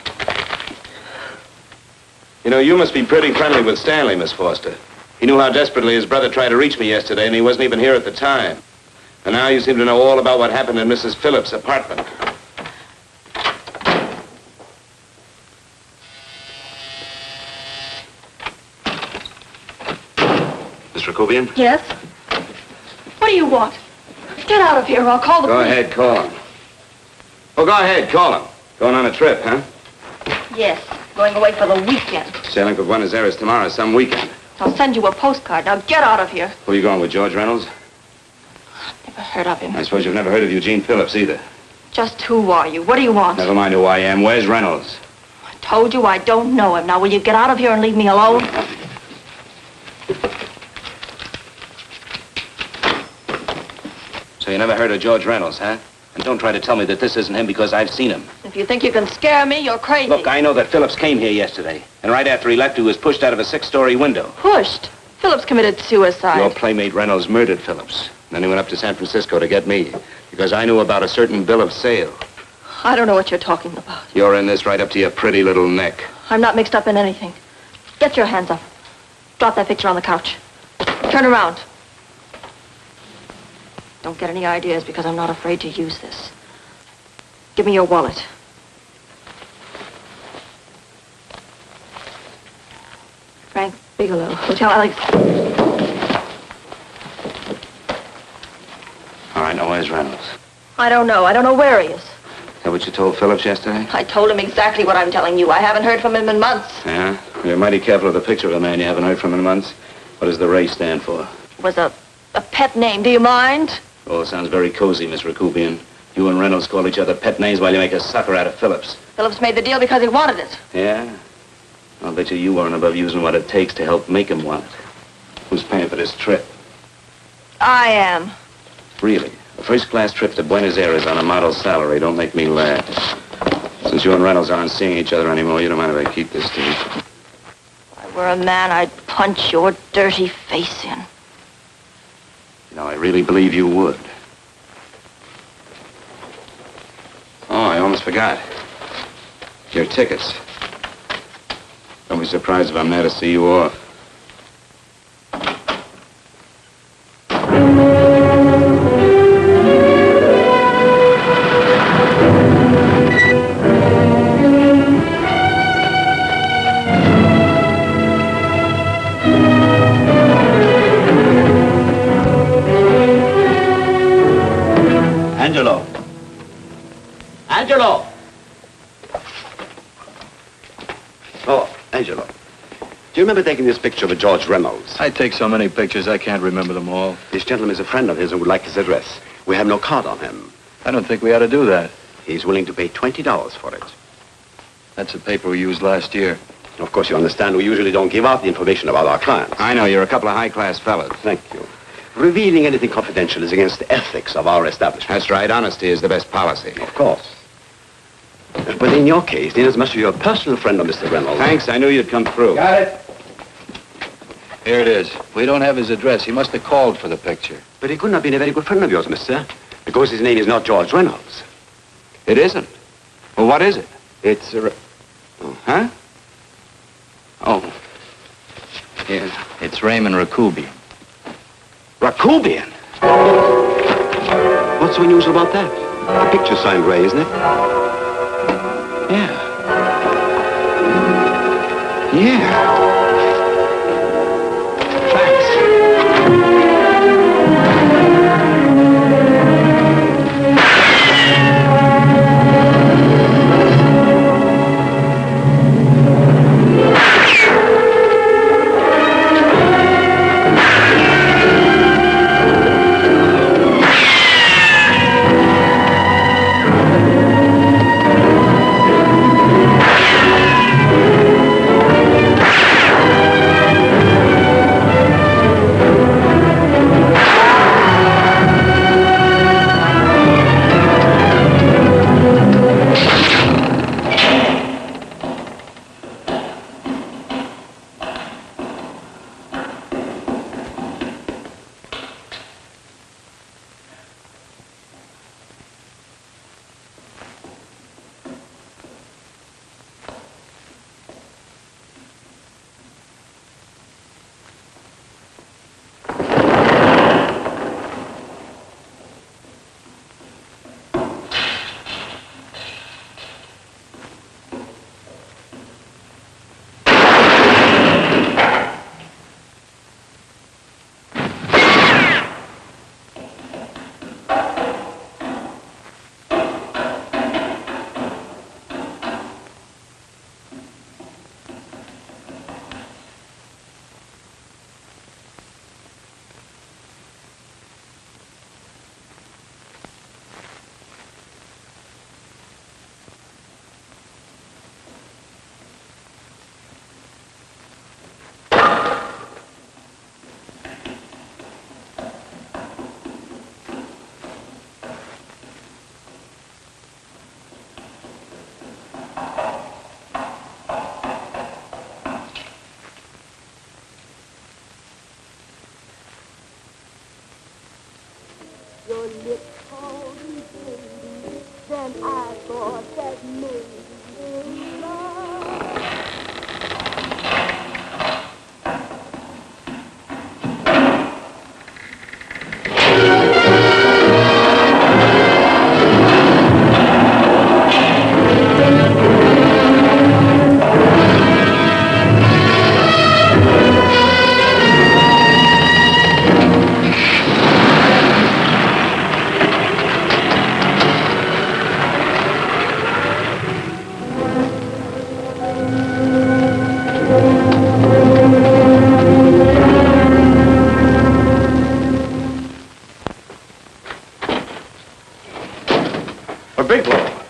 You know, you must be pretty friendly with Stanley, Miss Foster. He knew how desperately his brother tried to reach me yesterday, and he wasn't even here at the time. And now you seem to know all about what happened in Mrs. Phillips' apartment. Miss Rakubian? Yes? What do you want? Get out of here or I'll call the Go police. ahead, call him. Oh, go ahead, call him. Going on a trip, huh? Yes, going away for the weekend. Sailing for Buenos Aires tomorrow, some weekend. I'll send you a postcard. Now get out of here. Who are you going with, George Reynolds? Never heard of him. I suppose you've never heard of Eugene Phillips either. Just who are you? What do you want? Never mind who I am. Where's Reynolds? I told you I don't know him. Now will you get out of here and leave me alone? So you never heard of George Reynolds, huh? And don't try to tell me that this isn't him because I've seen him. If you think you can scare me, you're crazy. Look, I know that Phillips came here yesterday. And right after he left, he was pushed out of a 6-story window. Pushed? Phillips committed suicide. Your playmate Reynolds murdered Phillips. And then he went up to San Francisco to get me. Because I knew about a certain bill of sale. I don't know what you're talking about. You're in this right up to your pretty little neck. I'm not mixed up in anything. Get your hands up. Drop that picture on the couch. Turn around. Don't get any ideas because I'm not afraid to use this. Give me your wallet. Frank Bigelow, Hotel Alex. All right, now where's Reynolds? I don't know. I don't know where he is. Is that what you told Phillips yesterday? I told him exactly what I'm telling you. I haven't heard from him in months. Yeah? You're mighty careful of the picture of a man you haven't heard from in months. What does the Ray stand for? It was a pet name. Do you mind? Oh, it sounds very cozy, Miss Rakubian. You and Reynolds call each other pet names while you make a sucker out of Phillips. Phillips made the deal because he wanted it. Yeah? I'll bet you weren't above using what it takes to help make him want it. Who's paying for this trip? I am. Really? A first-class trip to Buenos Aires on a model salary. Don't make me laugh. Since you and Reynolds aren't seeing each other anymore, you don't mind if I keep this to you. If I were a man, I'd punch your dirty face in. You know, I really believe you would. Oh, I almost forgot. Your tickets. Don't be surprised if I'm there to see you off. Angelo. Angelo! Oh, Angelo. Do you remember taking this picture of George Reynolds? I take so many pictures, I can't remember them all. This gentleman is a friend of his and would like his address. We have no card on him. I don't think we ought to do that. He's willing to pay $20 for it. That's the paper we used last year. Of course, you understand we usually don't give out the information about our clients. I know, you're a couple of high-class fellas. Thank you. Revealing anything confidential is against the ethics of our establishment. That's right. Honesty is the best policy. Of course. But in your case, inasmuch as you're a personal friend of Mr. Reynolds... Thanks. I knew you'd come through. Got it. Here it is. We don't have his address. He must have called for the picture. But he couldn't have been a very good friend of yours, mister. Because his name is not George Reynolds. It isn't? Well, what is it? It's a... Huh? Oh. Here. It's Raymond Rakubian. Rakubian? What's so unusual about that? The picture's signed Ray, isn't it? Yeah. Yeah. Your lips called me baby, then I thought that maybe love. Bigelow,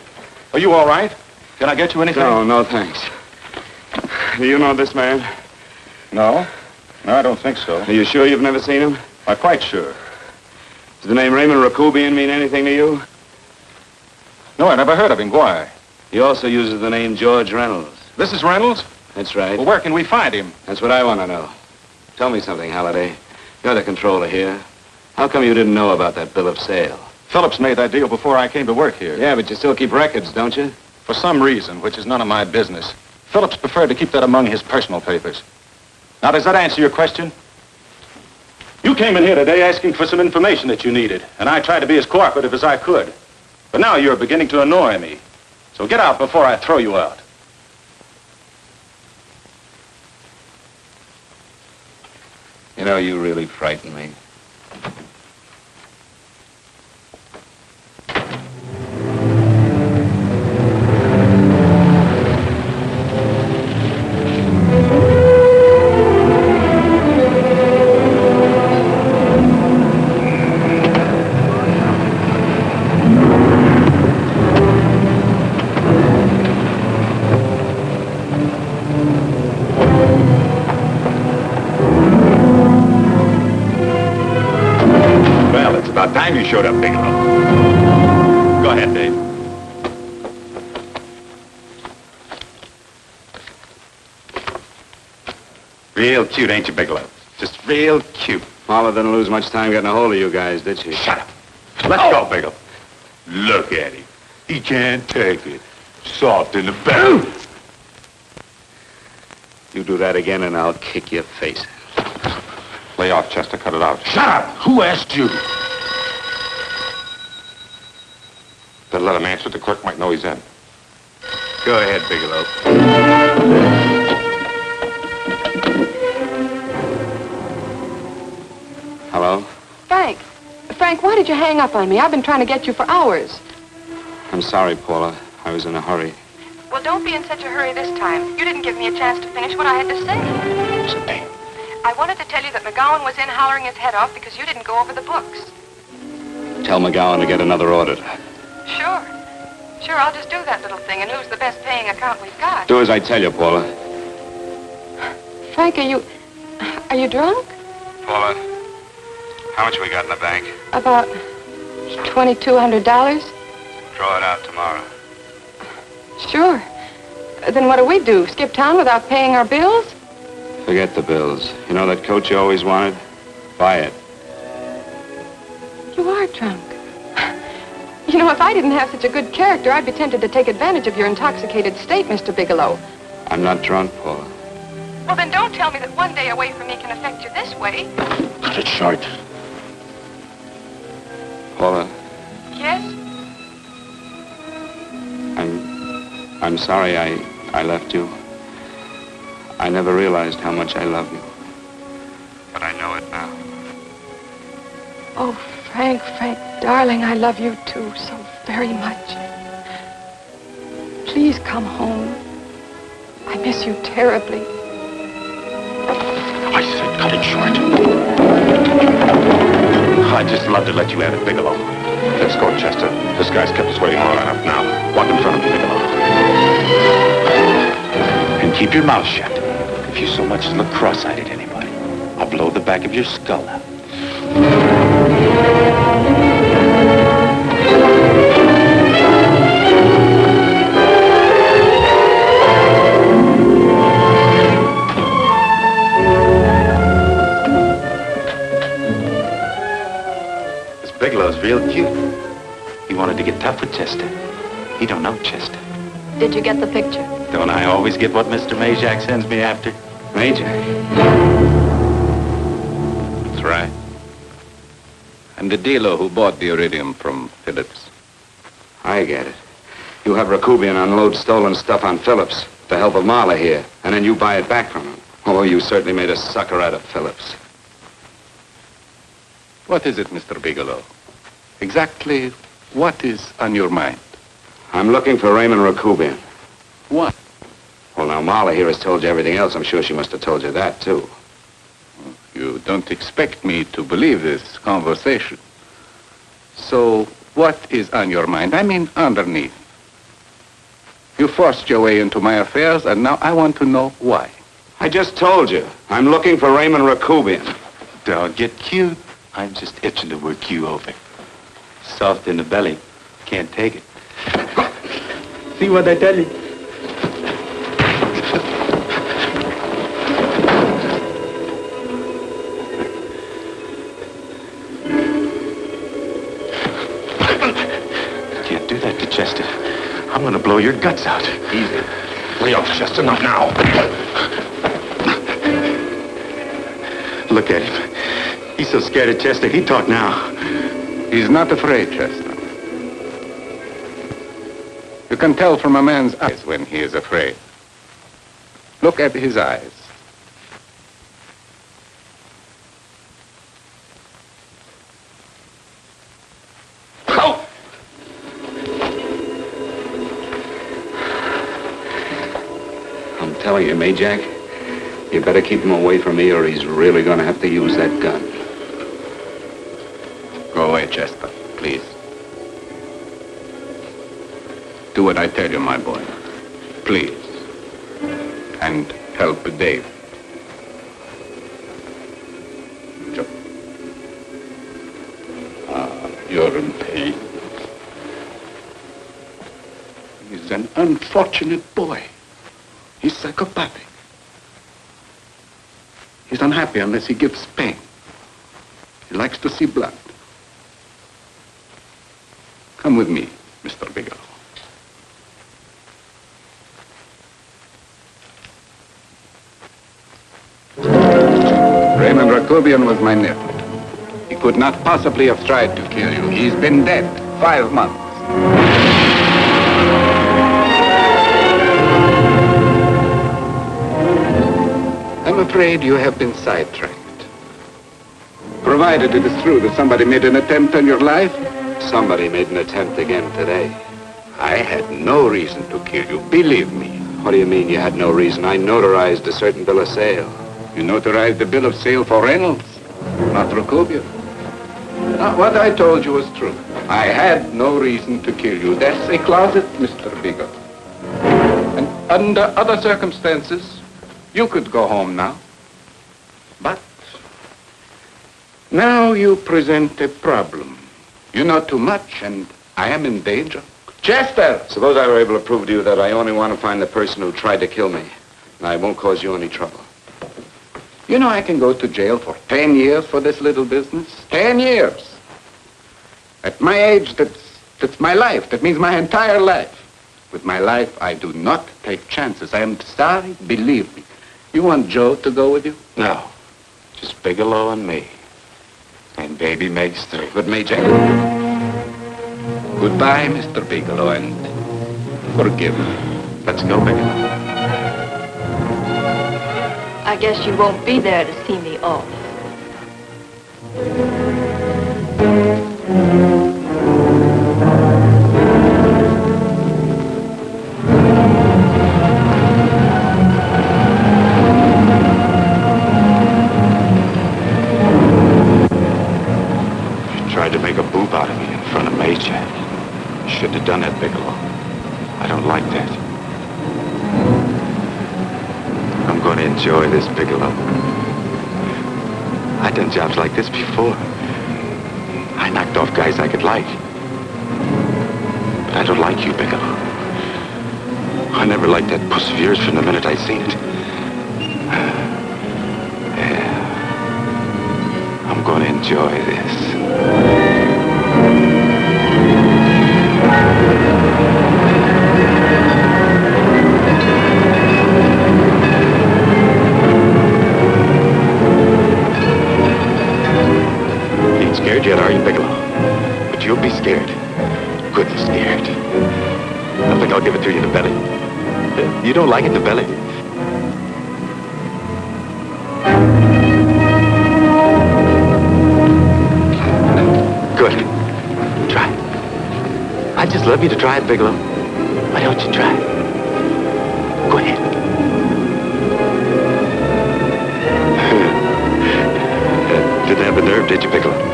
are you all right? Can I get you anything? No, thanks. Do you know this man? No? No, I don't think so. Are you sure you've never seen him? I'm quite sure. Does the name Raymond Rakubian mean anything to you? No, I never heard of him. Why? He also uses the name George Reynolds. This is Reynolds? That's right. Well, where can we find him? That's what I want to know. Tell me something, Halliday. You're the controller here. How come you didn't know about that bill of sale? Phillips made that deal before I came to work here. Yeah, but you still keep records, don't you? For some reason, which is none of my business, Phillips preferred to keep that among his personal papers. Now, does that answer your question? You came in here today asking for some information that you needed, and I tried to be as cooperative as I could. But now you're beginning to annoy me. So get out before I throw you out. You know, you really frighten me. Go ahead, Dave. Real cute, ain't you, Bigelow? Just real cute. Paula didn't lose much time getting a hold of you guys, did she? Shut up. Let's go, Bigelow. Look at him. He can't take it. Soft in the belly. You do that again and I'll kick your face. Lay off, Chester. Cut it out. Shut up! Who asked you? Then let him answer. The clerk might know he's in. Go ahead, Bigelow. Hello? Frank, why did you hang up on me? I've been trying to get you for hours. I'm sorry, Paula. I was in a hurry. Well, don't be in such a hurry this time. You didn't give me a chance to finish what I had to say. I wanted to tell you that McGowan was in hollering his head off because you didn't go over the books. Tell McGowan to get another auditor. Sure, I'll just do that little thing and lose the best paying account we've got. Do as I tell you, Paula. Frank, are you drunk? Paula, how much we got in the bank? About $2,200. Draw it out tomorrow. Sure. Then what do? Skip town without paying our bills? Forget the bills. You know that coat you always wanted? Buy it. You are drunk. You know, if I didn't have such a good character, I'd be tempted to take advantage of your intoxicated state, Mr. Bigelow. I'm not drunk, Paula. Well, then don't tell me that one day away from me can affect you this way. Cut it short. Paula, Yes? I'm sorry I left you. I never realized how much I love you. But I know it now. Oh, Frank, darling, I love you too so very much. Please come home. I miss you terribly. I said cut it short. I'd just love to let you have it, Bigelow. Let's go, Chester. This guy's kept us waiting long enough now. Walk in front of me, Bigelow. And keep your mouth shut. If you so much as look cross-eyed at anybody, I'll blow the back of your skull out. Bigelow's real cute. He wanted to get tough with Chester. He don't know Chester. Did you get the picture? Don't I always get what Mr. Majak sends me after? Majak? That's right. I'm the dealer who bought the iridium from Phillips. I get it. You have Rakubian unload stolen stuff on Phillips with the help of Marla here, and then you buy it back from him. Oh, you certainly made a sucker out of Phillips. What is it, Mr. Bigelow? Exactly what is on your mind? I'm looking for Raymond Rakubian. What? Well, now, Marla here has told you everything else. I'm sure she must have told you that, too. You don't expect me to believe this conversation. So, what is on your mind? I mean, underneath. You forced your way into my affairs, and now I want to know why. I just told you. I'm looking for Raymond Rakubian. Don't get cute. I'm just itching to work you over. Soft in the belly. Can't take it. See what I tell you? Can't do that to Chester. I'm gonna blow your guts out. Easy. Lay off, Chester, not now. Look at him. He's so scared of Chester, he talk now. He's not afraid, Chester. You can tell from a man's eyes when he is afraid. Look at his eyes. Oh! I'm telling you, Majak, you better keep him away from me or he's really gonna have to use that gun. Go away, Chester, please. Do what I tell you, my boy. Please. And help Dave. You're in pain. He's an unfortunate boy. He's psychopathic. He's unhappy unless he gives pain. He likes to see blood. Come with me, Mr. Bigelow. Raymond Rakobian was my nephew. He could not possibly have tried to kill you. He's been dead 5 months. I'm afraid you have been sidetracked. Provided it is true that somebody made an attempt on your life. Somebody made an attempt again today. I had no reason to kill you, believe me. What do you mean you had no reason? I notarized a certain bill of sale. You notarized the bill of sale for Reynolds, not Rakobian. What I told you was true. I had no reason to kill you. That's a closet, Mr. Bigelow. And under other circumstances, you could go home now. But now you present a problem. You know too much, and I am in danger. Chester! Suppose I were able to prove to you that I only want to find the person who tried to kill me, and I won't cause you any trouble. You know I can go to jail for 10 years for this little business. 10 years. At my age, that's my life. That means my entire life. With my life, I do not take chances. I am sorry, believe me. You want Joe to go with you? No. Just Bigelow and me. And baby Meg's through. But Majak. Goodbye, Mr. Bigelow, and forgive me. Let's go, Bigelow. I guess you won't be there to see me off. You tried to make a boob out of me in front of Majak. You shouldn't have done that, Bigelow. I don't like that. I'm going to enjoy this, Bigelow. I've done jobs like this before. I knocked off guys I could like. But I don't like you, Bigelow. I never liked that puss of yours from the minute I seen it. Yeah. I'm going to enjoy this. Scared yet, are you, Bigelow? But you'll be scared. Good and scared. I think I'll give it to you in the belly. You don't like it in the belly? Good. Try it. I'd just love you to try it, Bigelow. Why don't you try it? Go ahead. Didn't have the nerve, did you, Bigelow?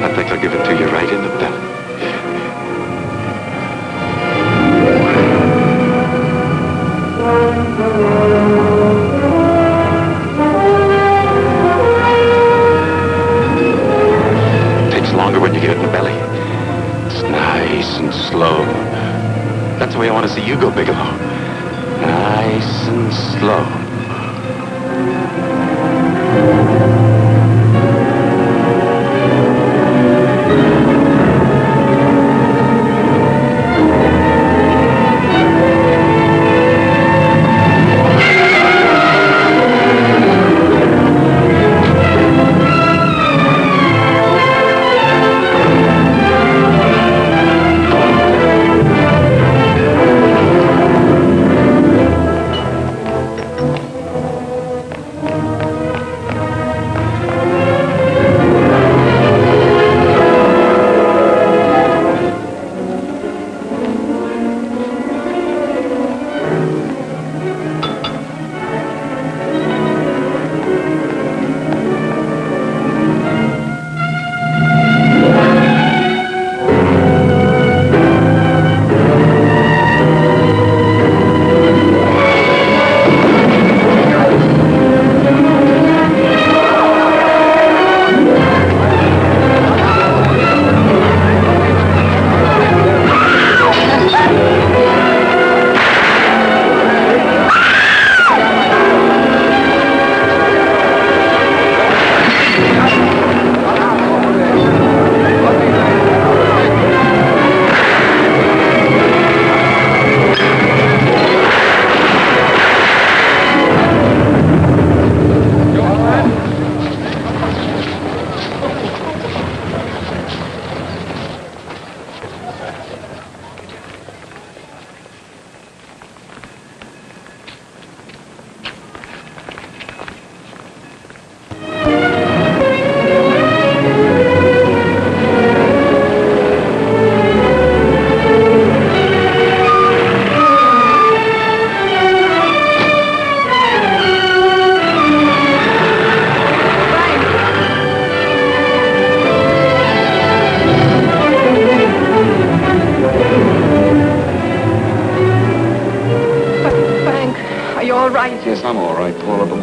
I think I'll give it to you right in the belly. It takes longer when you get it in the belly. It's nice and slow. That's the way I want to see you go, Bigelow. Nice and slow.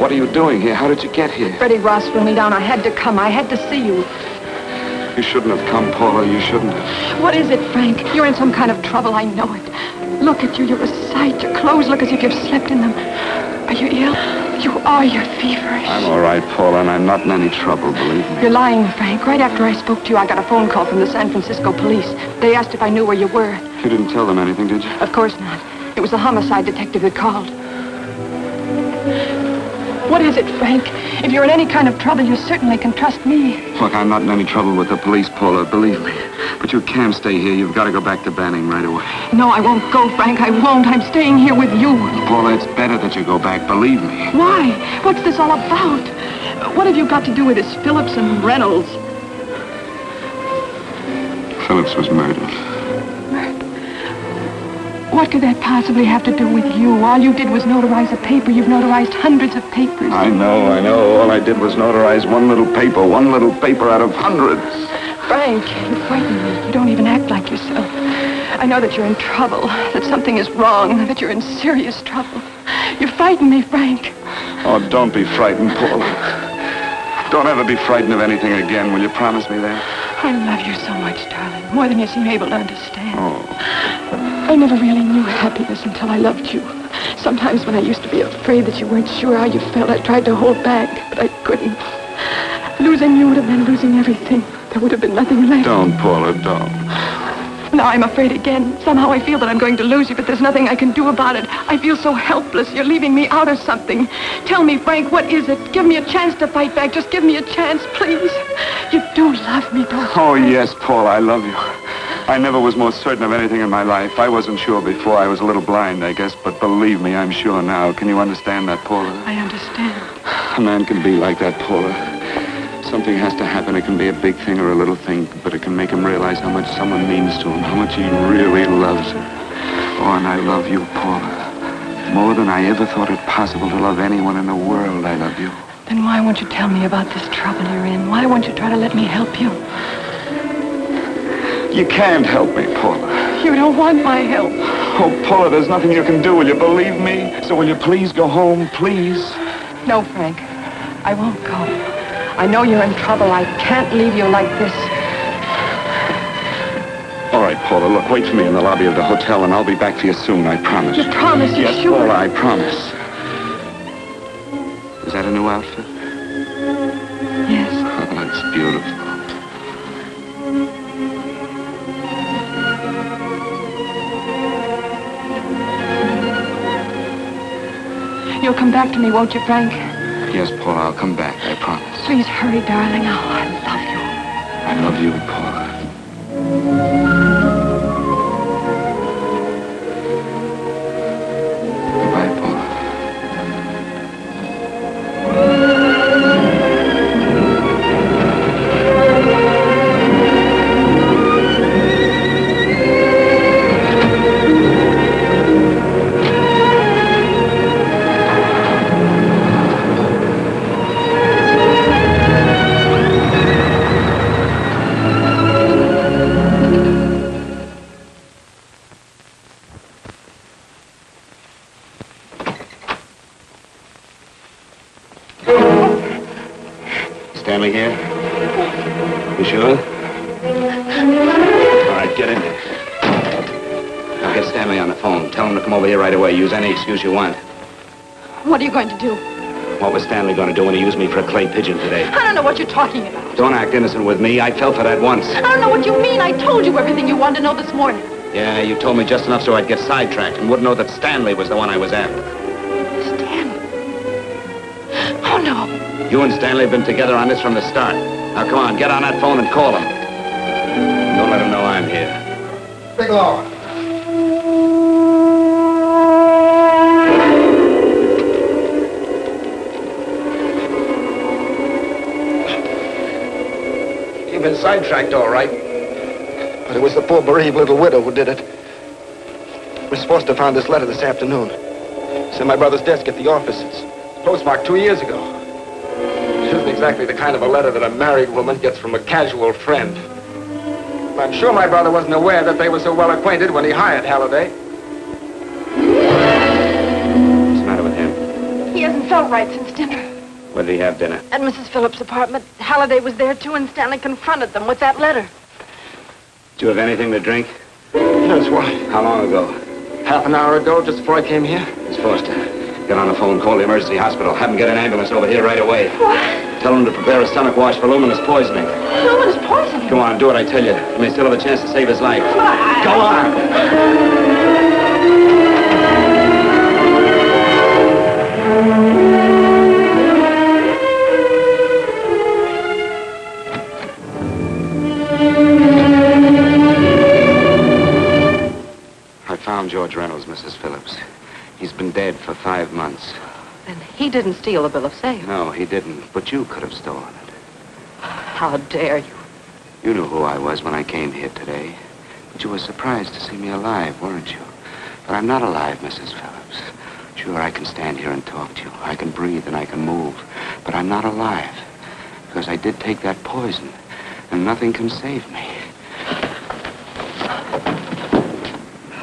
What are you doing here? How did you get here? Freddie Ross threw me down. I had to come. I had to see you. You shouldn't have come, Paula. You shouldn't have. What is it, Frank? You're in some kind of trouble. I know it. Look at you. You're a sight. Your clothes look as if you've slept in them. Are you ill? You are. You're feverish. I'm all right, Paula, and I'm not in any trouble, believe me. You're lying, Frank. Right after I spoke to you, I got a phone call from the San Francisco police. They asked if I knew where you were. You didn't tell them anything, did you? Of course not. It was the homicide detective that called. What is it, Frank? If you're in any kind of trouble, you certainly can trust me. Look, I'm not in any trouble with the police, Paula, believe me. But you can't stay here. You've got to go back to Banning right away. No, I won't go, Frank. I won't. I'm staying here with you. Paula, it's better that you go back, believe me. Why? What's this all about? What have you got to do with this Phillips and Reynolds? Phillips was murdered. What could that possibly have to do with you? All you did was notarize a paper. You've notarized hundreds of papers. I know. All I did was notarize one little paper out of hundreds. Frank, you frighten me. You don't even act like yourself. I know that you're in trouble, that something is wrong, that you're in serious trouble. You frighten me, Frank. Oh, don't be frightened, Paula. Don't ever be frightened of anything again. Will you promise me that? I love you so much, darling. More than you seem able to understand. Oh. I never really knew happiness until I loved you. Sometimes when I used to be afraid that you weren't sure how you felt, I tried to hold back, but I couldn't. Losing you would have been losing everything. There would have been nothing left. Don't, Paula, don't. Now I'm afraid again. Somehow I feel that I'm going to lose you, but there's nothing I can do about it. I feel so helpless. You're leaving me out of something. Tell me, Frank, what is it? Give me a chance to fight back. Just give me a chance, please. You do love me, don't you? Oh, yes, Paula, I love you. I never was more certain of anything in my life. I wasn't sure before. I was a little blind, I guess, but believe me, I'm sure now. Can you understand that, Paula? I understand. A man can be like that, Paula. Something has to happen. It can be a big thing or a little thing, but it can make him realize how much someone means to him, how much he really loves her. Oh, and I love you, Paula. More than I ever thought it possible to love anyone in the world, I love you. Then why won't you tell me about this trouble you're in? Why won't you try to let me help you? You can't help me, Paula. You don't want my help. Oh, Paula, there's nothing you can do. Will you believe me? So will you please go home, please? No, Frank. I won't go. I know you're in trouble. I can't leave you like this. All right, Paula, look, wait for me in the lobby of the hotel, and I'll be back for you soon, I promise. You promise? You're yes, sure? Paula, I promise. Is that a new outfit? Yes. Oh, it's beautiful. You'll come back to me, won't you, Frank? Yes, Paula, I'll come back, I promise. Please hurry, darling. Oh, I love you. I love you, Paula. Goodbye, Paula. Stanley here? You sure? All right, get in there. Now get Stanley on the phone. Tell him to come over here right away. Use any excuse you want. What are you going to do? What was Stanley going to do when he used me for a clay pigeon today? I don't know what you're talking about. Don't act innocent with me. I fell for that once. I don't know what you mean. I told you everything you wanted to know this morning. Yeah, you told me just enough so I'd get sidetracked and wouldn't know that Stanley was the one I was after. Stanley? Oh, no. You and Stanley have been together on this from the start. Now, come on, get on that phone and call him. Don't let him know I'm here. Bigelow. You've been sidetracked, all right. But it was the poor bereaved little widow who did it. Miss Foster found this letter this afternoon. It's in my brother's desk at the office. It's postmarked 2 years ago. It isn't exactly the kind of a letter that a married woman gets from a casual friend. I'm sure my brother wasn't aware that they were so well acquainted when he hired Halliday. What's the matter with him? He hasn't felt right since dinner. Where did he have dinner? At Mrs. Phillips' apartment. Halliday was there, too, and Stanley confronted them with that letter. Did you have anything to drink? Yes, why? How long ago? Half an hour ago, just before I came here. Miss Foster, get on the phone, call the emergency hospital. Have them get an ambulance over here right away. What? Tell them to prepare a stomach wash for luminous poisoning. Luminous poisoning? Come on, do what I tell you. You may still have a chance to save his life. Go on! I found George Reynolds, Mrs. Phillips. He's been dead for 5 months. And he didn't steal the bill of sale. No, he didn't. But you could have stolen it. How dare you? You knew who I was when I came here today. But you were surprised to see me alive, weren't you? But I'm not alive, Mrs. Phillips. Sure, I can stand here and talk to you. I can breathe and I can move. But I'm not alive. Because I did take that poison. And nothing can save me.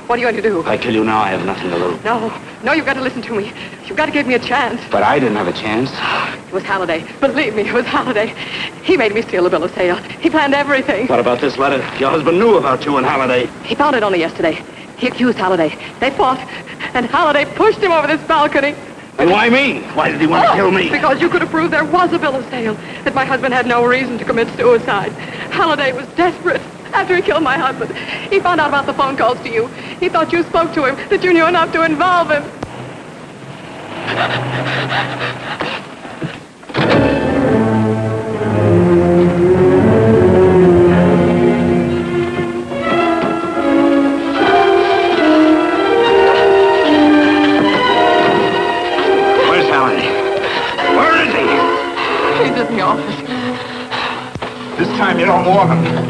What are you going to do? If I kill you now, I have nothing to lose. No, you've got to listen to me. You've got to give me a chance. But I didn't have a chance. It was Halliday. Believe me, it was Halliday. He made me steal the bill of sale. He planned everything. What about this letter? Your husband knew about you and Halliday. He found it only yesterday. He accused Halliday. They fought, and Halliday pushed him over this balcony. And why me? Why did he want to kill me? Because you could have proved there was a bill of sale, that my husband had no reason to commit suicide. Halliday was desperate. After he killed my husband, he found out about the phone calls to you. He thought you spoke to him, that you knew enough to involve him. Where's Halliday? Where is he? He's in the office. This time you don't warn him.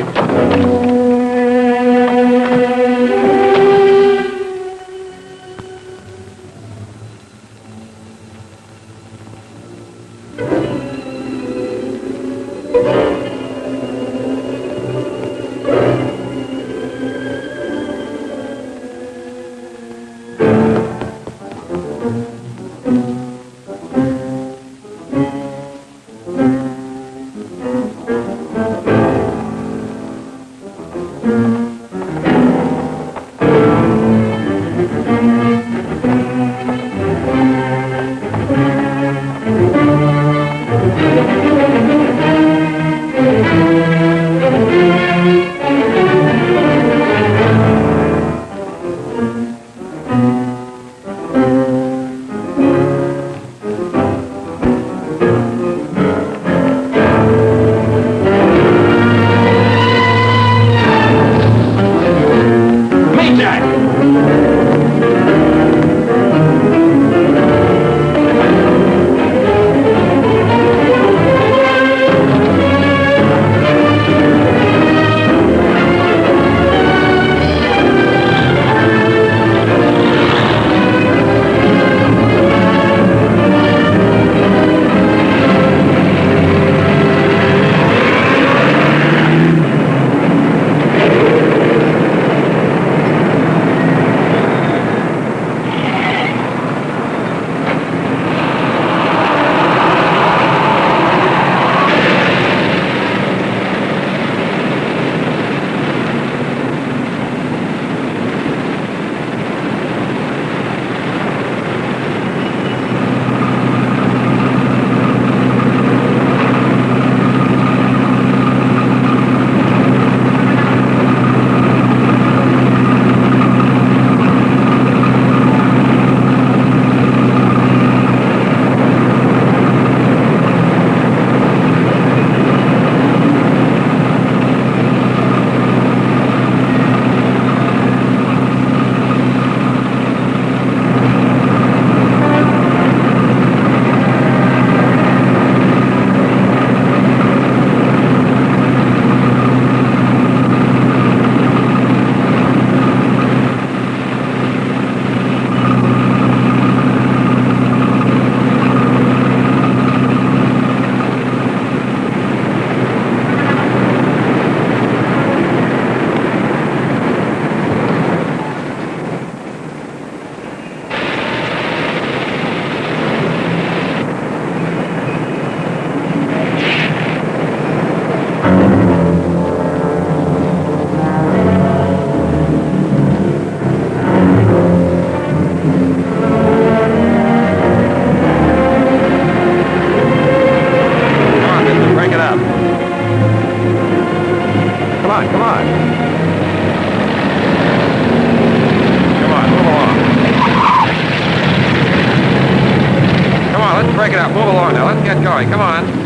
get going. Come on.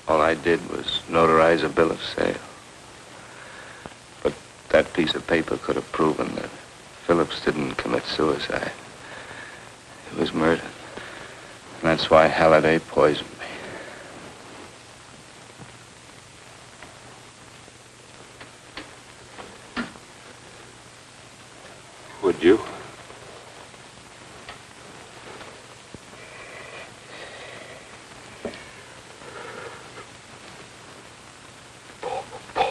All I did was notarize a bill of sale. But that piece of paper could have proven that Phillips didn't commit suicide. He was murdered. And that's why Halliday poisoned me. Would you?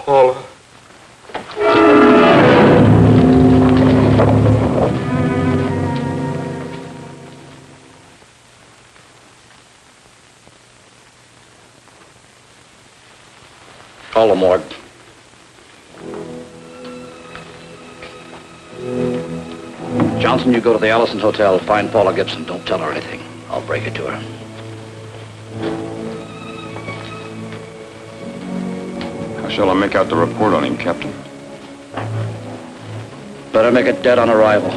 Paula. Call the morgue. Johnson, you go to the Allison Hotel, find Paula Gibson. Don't tell her anything. I'll break it to her. How shall I make out the report on him, Captain? Better make it dead on arrival.